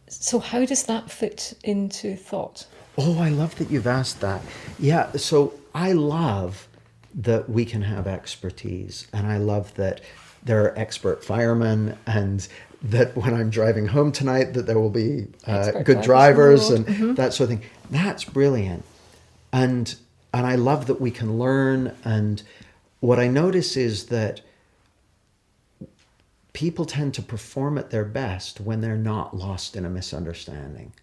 Speaker 2: So how does that fit into thought?
Speaker 1: Oh, I love that you've asked that. Yeah, so I love that we can have expertise, and I love that there are expert firemen, and that when I'm driving home tonight that there will be good drivers and that sort of thing. That's brilliant. And I love that we can learn. And what I notice is that people tend to perform at their best when they're not lost in a misunderstanding.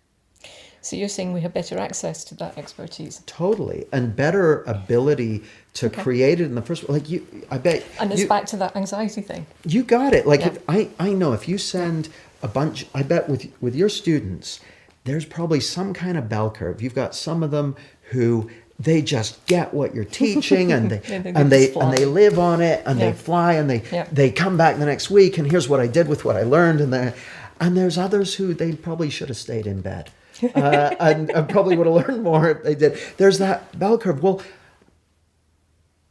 Speaker 2: So you're saying we have better access to that expertise?
Speaker 1: Totally, and better ability to create it in the first place. Like I bet.
Speaker 2: And it's back to that anxiety thing.
Speaker 1: You got it. Like if I know if you send a bunch, I bet with your students, there's probably some kind of bell curve. You've got some of them who they just get what you're teaching, and they live on it, and they fly, and they come back the next week, and here's what I did with what I learned, and there's others who they probably should have stayed in bed. And probably would have learned more if they did. There's that bell curve. Well,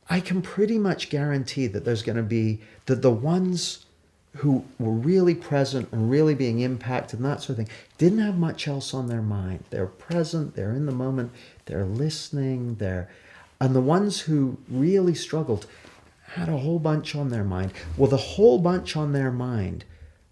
Speaker 1: I can pretty much guarantee that there's going to be the ones who were really present and really being impacted and that sort of thing didn't have much else on their mind. They're present, they're in the moment, they're listening, and the ones who really struggled had a whole bunch on their mind. Well, the whole bunch on their mind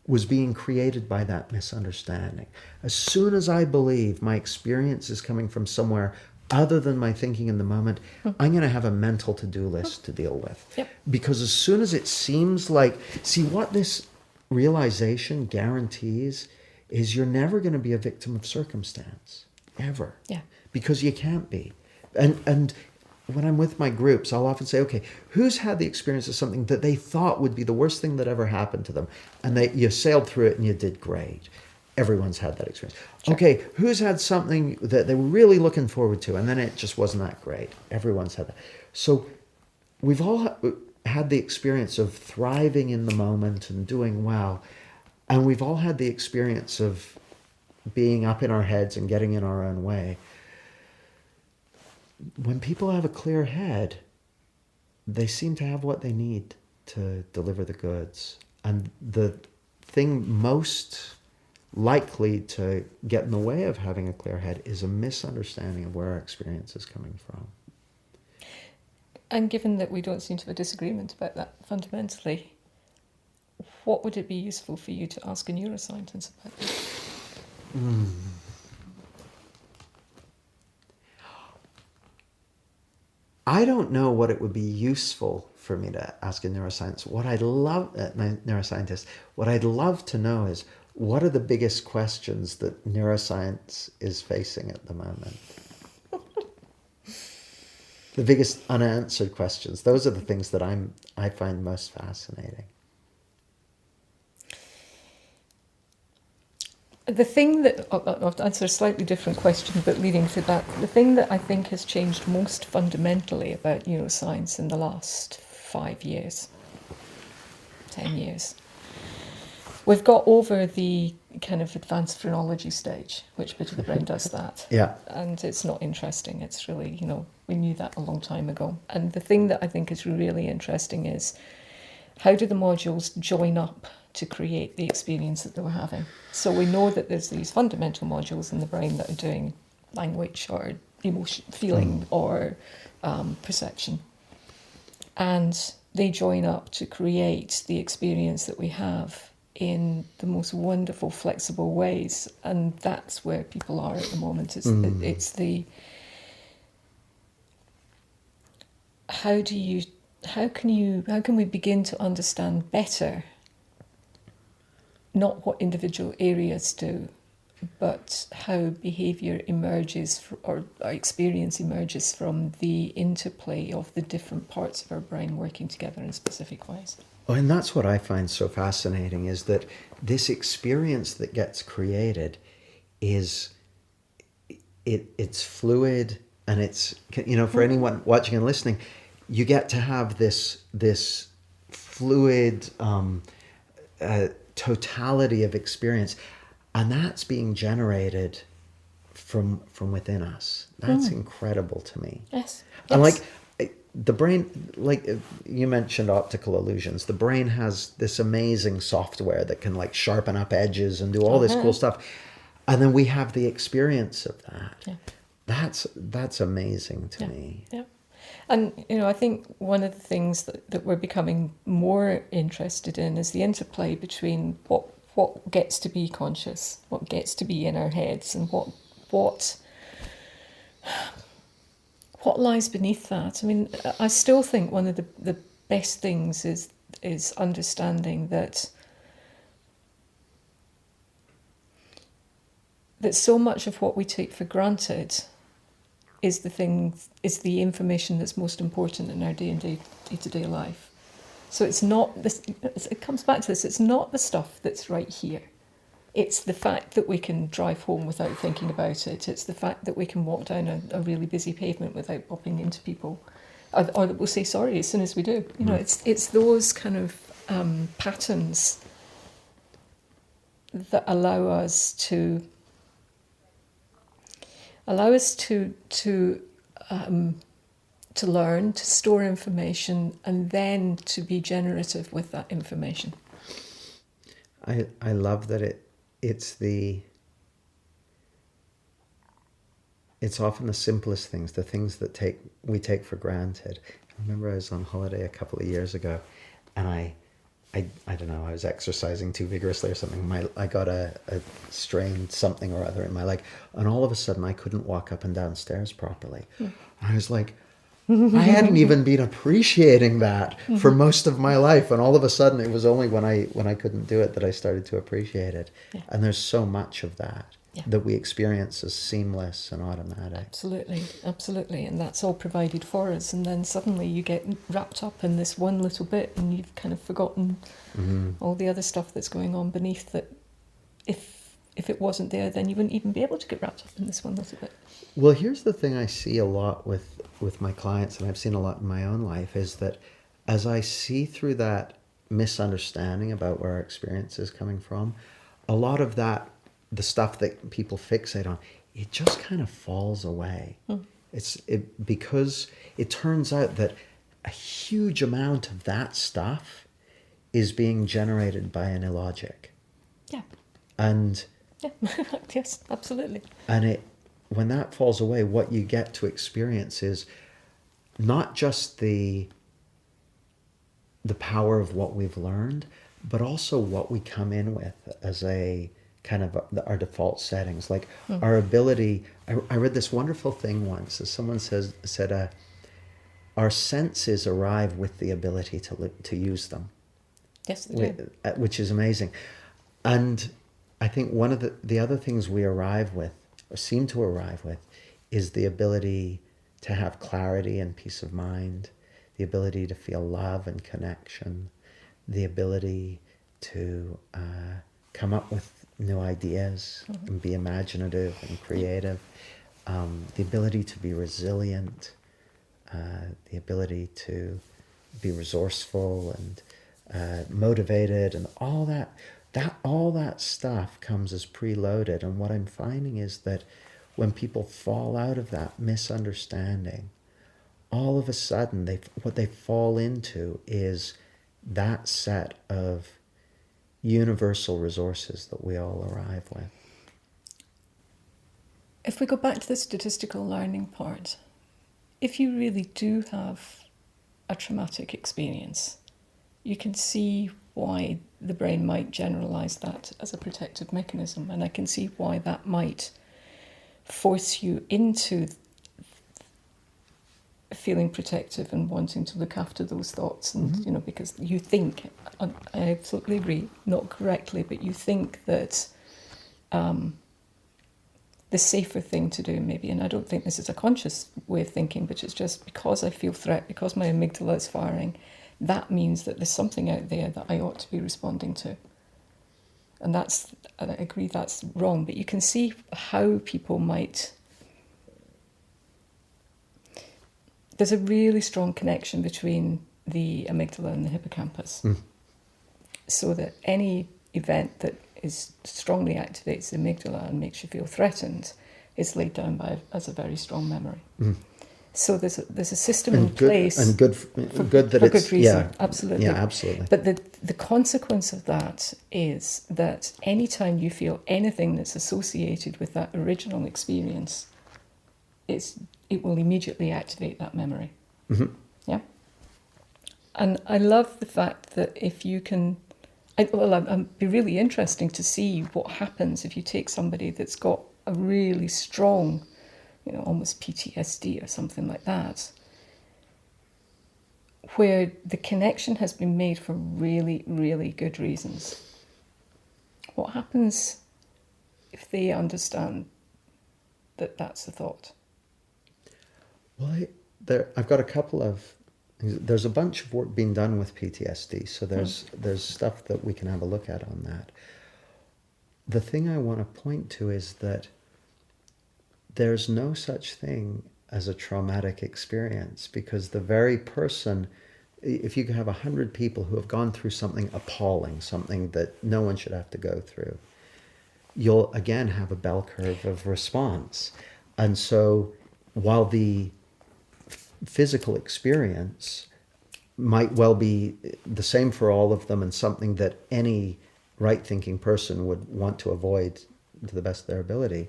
Speaker 1: was being created by that misunderstanding. As soon as I believe my experience is coming from somewhere other than my thinking in the moment, I'm going to have a mental to-do list to deal with.
Speaker 2: Yep.
Speaker 1: Because as soon as it seems like, see what this realization guarantees is you're never going to be a victim of circumstance, ever.
Speaker 2: Yeah. Because
Speaker 1: you can't be. And when I'm with my groups, I'll often say, okay, who's had the experience of something that they thought would be the worst thing that ever happened to them, and you sailed through it and you did great? Everyone's had that experience. Sure. Okay, who's had something that they were really looking forward to, and then it just wasn't that great? Everyone's had that. So we've all had the experience of thriving in the moment and doing well, and we've all had the experience of being up in our heads and getting in our own way. When people have a clear head, they seem to have what they need to deliver the goods. And the thing most likely to get in the way of having a clear head is a misunderstanding of where our experience is coming from.
Speaker 2: And given that we don't seem to have a disagreement about that fundamentally, what would it be useful for you to ask a neuroscientist about this?
Speaker 1: I don't know what it would be useful for me to ask a neuroscientist. What I'd love to know is, what are the biggest questions that neuroscience is facing at the moment? The biggest unanswered questions. Those are the things that I find most fascinating.
Speaker 2: The thing that, I'll answer a slightly different question, but leading to that, the thing that I think has changed most fundamentally about neuroscience in the last 5 years, 10 years, we've got over the kind of advanced phrenology stage, which bit of the brain does that.
Speaker 1: Yeah.
Speaker 2: And it's not interesting. It's really, we knew that a long time ago. And the thing that I think is really interesting is, how do the modules join up to create the experience that they were having? So we know that there's these fundamental modules in the brain that are doing language or emotion, feeling or perception. And they join up to create the experience that we have in the most wonderful, flexible ways. And that's where people are at the moment. It's the how can we begin to understand better not what individual areas do, but how behaviour emerges or our experience emerges from the interplay of the different parts of our brain working together in specific ways.
Speaker 1: Oh, and that's what I find so fascinating, is that this experience that gets created is it's fluid, and it's, for anyone watching and listening, you get to have this fluid totality of experience, and that's being generated from within us. That's incredible to me.
Speaker 2: Yes.
Speaker 1: And the brain, like you mentioned optical illusions, the brain has this amazing software that can sharpen up edges and do all this cool stuff, and then we have the experience of that.
Speaker 2: Yeah.
Speaker 1: That's amazing to me.
Speaker 2: Yeah. And, I think one of the things that we're becoming more interested in is the interplay between what gets to be conscious, what gets to be in our heads, and what lies beneath that. I mean, I still think one of the best things is understanding that so much of what we take for granted is the information that's most important in our day-to-day life. So it's not this. It comes back to this. It's not the stuff that's right here. It's the fact that we can drive home without thinking about it. It's the fact that we can walk down a really busy pavement without bumping into people, or that we'll say sorry as soon as we do. It's those kind of patterns that allow us to learn, to store information, and then to be generative with that information.
Speaker 1: I love that it's often the simplest things, the things that we take for granted. I remember I was on holiday a couple of years ago, and I don't know, I was exercising too vigorously or something. I got a strained something or other in my leg, and all of a sudden I couldn't walk up and down stairs properly. I was like, I hadn't even been appreciating that for most of my life, and all of a sudden it was only when I couldn't do it that I started to appreciate it. Yeah. And there's so much of that that we experience as seamless and automatic.
Speaker 2: Absolutely, and that's all provided for us, and then suddenly you get wrapped up in this one little bit, and you've kind of forgotten all the other stuff that's going on beneath that. If it wasn't there, then you wouldn't even be able to get wrapped up in this one little bit.
Speaker 1: Well, here's the thing I see a lot with my clients, and I've seen a lot in my own life, is that as I see through that misunderstanding about where our experience is coming from, a lot of that, the stuff that people fixate on, it just kind of falls away. Because it turns out that a huge amount of that stuff is being generated by an illogic.
Speaker 2: Yeah.
Speaker 1: And
Speaker 2: Yeah. Yes, absolutely.
Speaker 1: and when that falls away, what you get to experience is not just the power of what we've learned, but also what we come in with as a kind of our default settings, like our ability. I read this wonderful thing once. As someone said, our senses arrive with the ability to use them.
Speaker 2: Yes, they do.
Speaker 1: Which is amazing. And I think one of the other things we arrive with, or seem to arrive with, is the ability to have clarity and peace of mind, the ability to feel love and connection, the ability to come up with new ideas and be imaginative and creative, the ability to be resilient, the ability to be resourceful and motivated, and all that stuff comes as preloaded. And what I'm finding is that when people fall out of that misunderstanding, all of a sudden what they fall into is that set of universal resources that we all arrive with.
Speaker 2: If we go back to the statistical learning part, if you really do have a traumatic experience, you can see why the brain might generalize that as a protective mechanism, and I can see why that might force you into feeling protective and wanting to look after those thoughts, and because you think, I absolutely agree, not correctly, but you think that the safer thing to do maybe, and I don't think this is a conscious way of thinking, but it's just because I feel threat, because my amygdala is firing, that means that there's something out there that I ought to be responding to. And I agree that's wrong, but you can see how people might. There's a really strong connection between the amygdala and the hippocampus. So that any event that strongly activates the amygdala and makes you feel threatened is laid down as a very strong memory. So there's a system in place,
Speaker 1: and good
Speaker 2: for
Speaker 1: that
Speaker 2: for
Speaker 1: it's
Speaker 2: good reason.
Speaker 1: yeah,
Speaker 2: Absolutely.
Speaker 1: yeah, absolutely.
Speaker 2: But the consequence of that is that anytime you feel anything that's associated with that original experience, it will immediately activate that memory. Yeah. And I love the fact that if you can, it'd be really interesting to see what happens if you take somebody that's got a really strong, almost PTSD or something like that, where the connection has been made for really, really good reasons. What happens if they understand that that's the thought?
Speaker 1: Well, I've got a couple of. There's a bunch of work being done with PTSD, so there's stuff that we can have a look at on that. The thing I want to point to is that there's no such thing as a traumatic experience, because the very person, if you have 100 people who have gone through something appalling, something that no one should have to go through, you'll again have a bell curve of response. And so while the physical experience might well be the same for all of them and something that any right-thinking person would want to avoid to the best of their ability,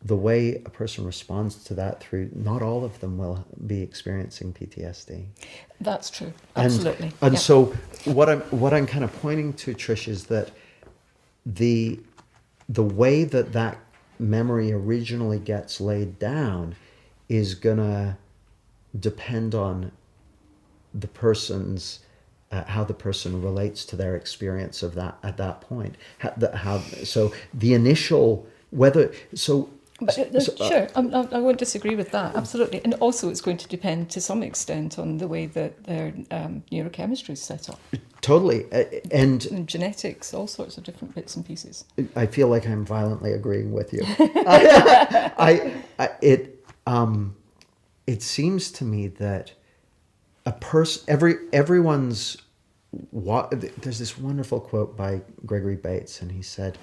Speaker 1: the way a person responds to that through, not all of them will be experiencing PTSD.
Speaker 2: That's true, absolutely.
Speaker 1: And so what I'm kind of pointing to, Trish, is that the way that memory originally gets laid down is gonna depend on the person's how the person relates to their experience of that at that point. So the initial sure,
Speaker 2: I won't disagree with that, absolutely. And also it's going to depend to some extent on the way that their neurochemistry is set up.
Speaker 1: Totally. And
Speaker 2: genetics, all sorts of different bits and pieces.
Speaker 1: I feel like I'm violently agreeing with you. It seems to me that a person, everyone's. There's this wonderful quote by Gregory Bates, and he said,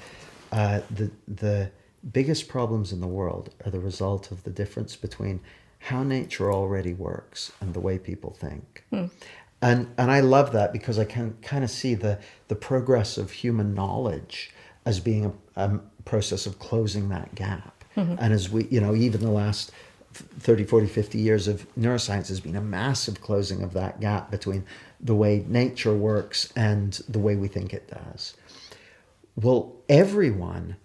Speaker 1: "The biggest problems in the world are the result of the difference between how nature already works and the way people think. And I love that because I can kind of see the progress of human knowledge as being a process of closing that gap. And as we, even the last 30, 40, 50 years of neuroscience has been a massive closing of that gap between the way nature works and the way we think it does. Well, everyone's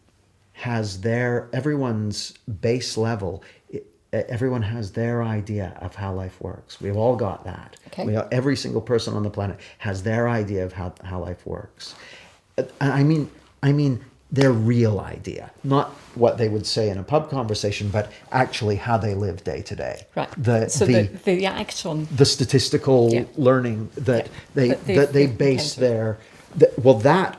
Speaker 1: base level, everyone has their idea of how life works. We've all got that.
Speaker 2: Okay.
Speaker 1: Every single person on the planet has their idea of how life works. I mean their real idea, not what they would say in a pub conversation, but actually how they live day to day.
Speaker 2: Right. The action,
Speaker 1: the statistical learning that they base their that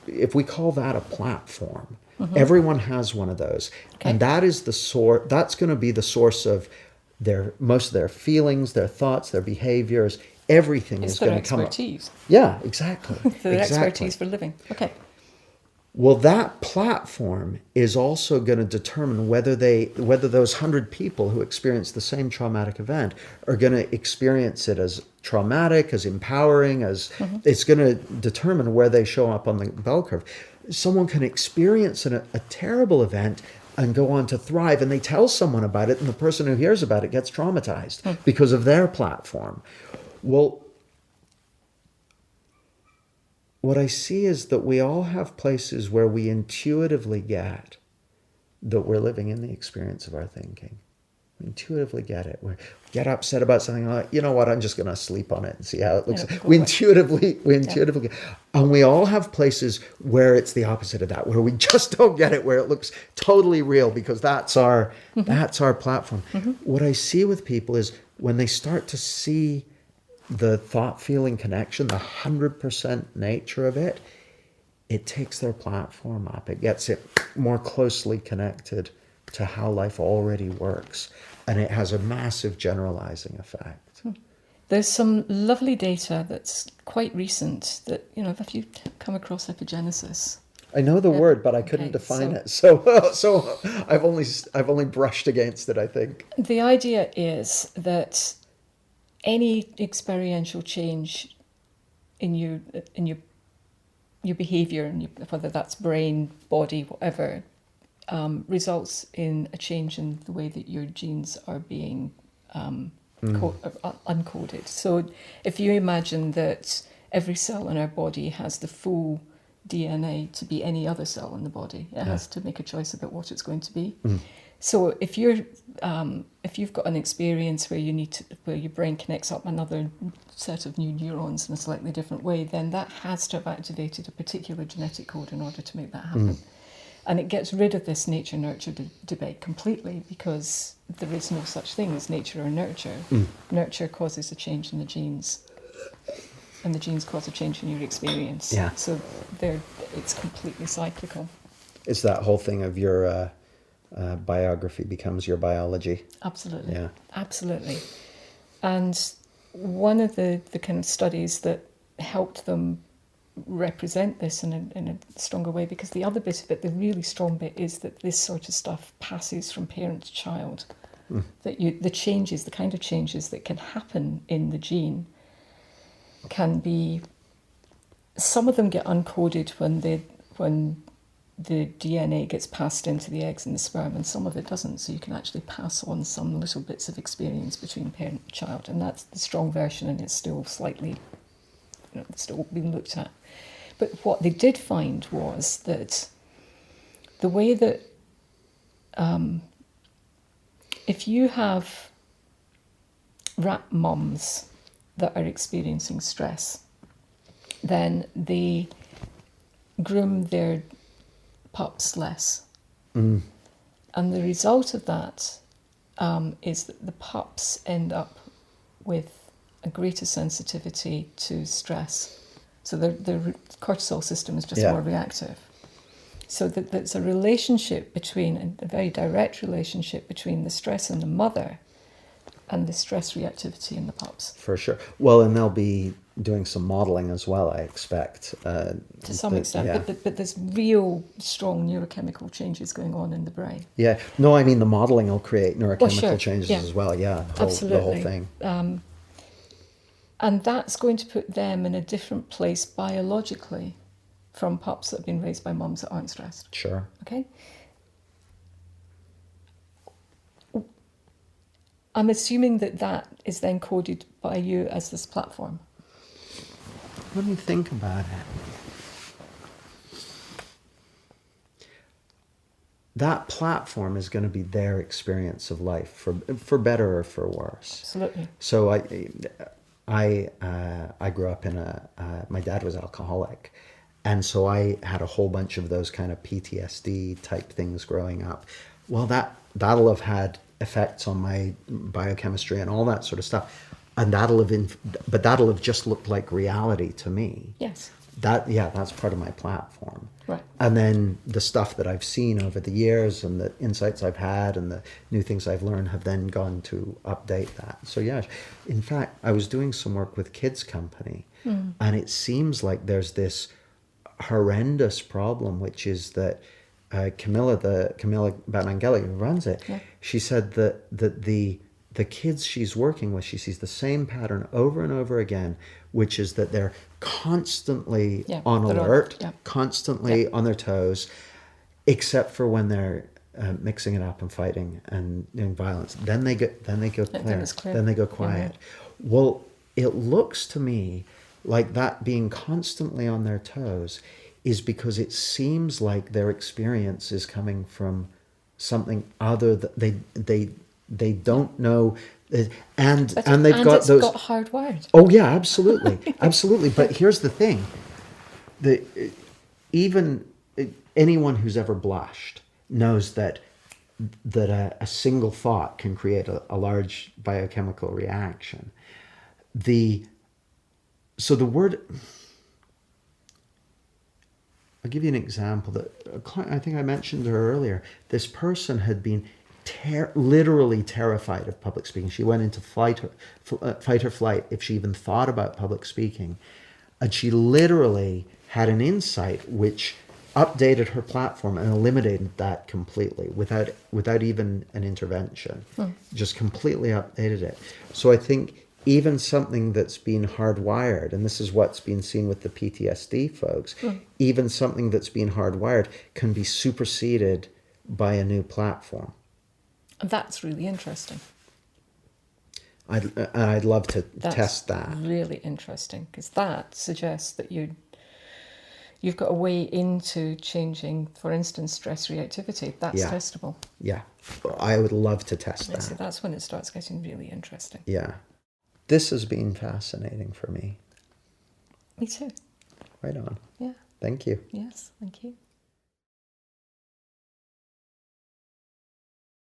Speaker 1: if we call that a platform, everyone has one of those, and that is that's going to be the source of most of their feelings, their thoughts, their behaviors. Everything is going to come up.
Speaker 2: Expertise.
Speaker 1: Yeah, exactly.
Speaker 2: Their expertise for living. Okay.
Speaker 1: Well, that platform is also going to determine whether those 100 people who experience the same traumatic event are going to experience it as traumatic, as empowering, as it's going to determine where they show up on the bell curve. Someone can experience a terrible event and go on to thrive, and they tell someone about it, and the person who hears about it gets traumatized because of their platform. Well, what I see is that we all have places where we intuitively get that we're living in the experience of our thinking. We intuitively get it. We get upset about something like, you know what, I'm just going to sleep on it and see how it looks. We intuitively get, and we all have places where it's the opposite of that, where we just don't get it, where it looks totally real because that's our platform. What I see with people is when they start to see the thought-feeling connection, the 100% nature of it, it takes their platform up. It gets it more closely connected to how life already works. And it has a massive generalizing effect.
Speaker 2: There's some lovely data that's quite recent that, if you come across epigenesis.
Speaker 1: I know the word, but I couldn't define it. So I've only brushed against it, I think.
Speaker 2: The idea is that any experiential change in your behavior, and whether that's brain, body, whatever, results in a change in the way that your genes are being uncoded. So if you imagine that every cell in our body has the full DNA to be any other cell in the body, it has to make a choice about what it's going to be. So if you've got an experience where where your brain connects up another set of new neurons in a slightly different way, then that has to have activated a particular genetic code in order to make that happen. And it gets rid of this nature-nurture debate completely, because there is no such thing as nature or nurture. Nurture causes a change in the genes, and the genes cause a change in your experience.
Speaker 1: Yeah.
Speaker 2: So it's completely cyclical.
Speaker 1: It's that whole thing of your biography becomes your biology.
Speaker 2: Absolutely.
Speaker 1: Yeah.
Speaker 2: Absolutely. And one of the kind of studies that helped them represent this in a stronger way, because the other bit of it, the really strong bit, is that this sort of stuff passes from parent to child. That the kind of changes that can happen in the gene can be, some of them get uncoded when the DNA gets passed into the eggs and the sperm, and some of it doesn't. So you can actually pass on some little bits of experience between parent and child, and that's the strong version, and it's still slightly, it's still being looked at. But what they did find was that the way that if you have rat mums that are experiencing stress, then they groom their pups less. And the result of that is that the pups end up with a greater sensitivity to stress. So the cortisol system is just more reactive. So that there's a relationship a very direct relationship between the stress in the mother and the stress reactivity in the pups.
Speaker 1: For sure. Well, and they'll be doing some modeling as well, I expect.
Speaker 2: To some extent,
Speaker 1: yeah.
Speaker 2: but there's real strong neurochemical changes going on in the brain.
Speaker 1: Yeah. No, I mean, the modeling will create neurochemical
Speaker 2: sure.
Speaker 1: changes
Speaker 2: Yeah.
Speaker 1: as well. Yeah.
Speaker 2: Absolutely.
Speaker 1: The whole thing.
Speaker 2: And that's going to put them in a different place biologically from pups that have been raised by mums that aren't stressed.
Speaker 1: Sure.
Speaker 2: Okay? I'm assuming that that is then coded by you as this platform.
Speaker 1: Let me think about it. That platform is going to be their experience of life, for better or for worse.
Speaker 2: Absolutely.
Speaker 1: So I grew up in my dad was alcoholic, and so I had a whole bunch of those kind of PTSD type things growing up. Well, that'll have had effects on my biochemistry and all that sort of stuff, and that'll have just looked like reality to me.
Speaker 2: Yes.
Speaker 1: That's part of my platform.
Speaker 2: Right.
Speaker 1: And then the stuff that I've seen over the years and the insights I've had and the new things I've learned have then gone to update that. So yeah, in fact, I was doing some work with Kids Company, and it seems like there's this horrendous problem, which is that Camilla Batmangeli, who runs it, she said that the kids she's working with, she sees the same pattern over and over again, which is that they're constantly on alert, constantly on their toes, except for when they're mixing it up and fighting and doing violence. Then they go clear. Then they go quiet. Yeah. Well, it looks to me like that being constantly on their toes is because it seems like their experience is coming from something other that they don't know, and they've got those.
Speaker 2: Got hardwired.
Speaker 1: Oh yeah, absolutely, absolutely. But here's the thing: even anyone who's ever blushed knows that a single thought can create a large biochemical reaction. So the word. I'll give you an example that I think I mentioned her earlier. This person had been literally terrified of public speaking. She went into fight or flight if she even thought about public speaking. And she literally had an insight which updated her platform and eliminated that completely without even an intervention. Just completely updated it. So I think even something that's been hardwired, and this is what's been seen with the PTSD folks, even something that's been hardwired can be superseded by a new platform.
Speaker 2: That's really interesting.
Speaker 1: I'd love to test that.
Speaker 2: That's really interesting, because that suggests that you've got a way into changing, for instance, stress reactivity. That's testable.
Speaker 1: Yeah, I would love to test that.
Speaker 2: So that's when it starts getting really interesting.
Speaker 1: Yeah. This has been fascinating for me.
Speaker 2: Me too.
Speaker 1: Right on.
Speaker 2: Yeah.
Speaker 1: Thank you.
Speaker 2: Yes, thank you.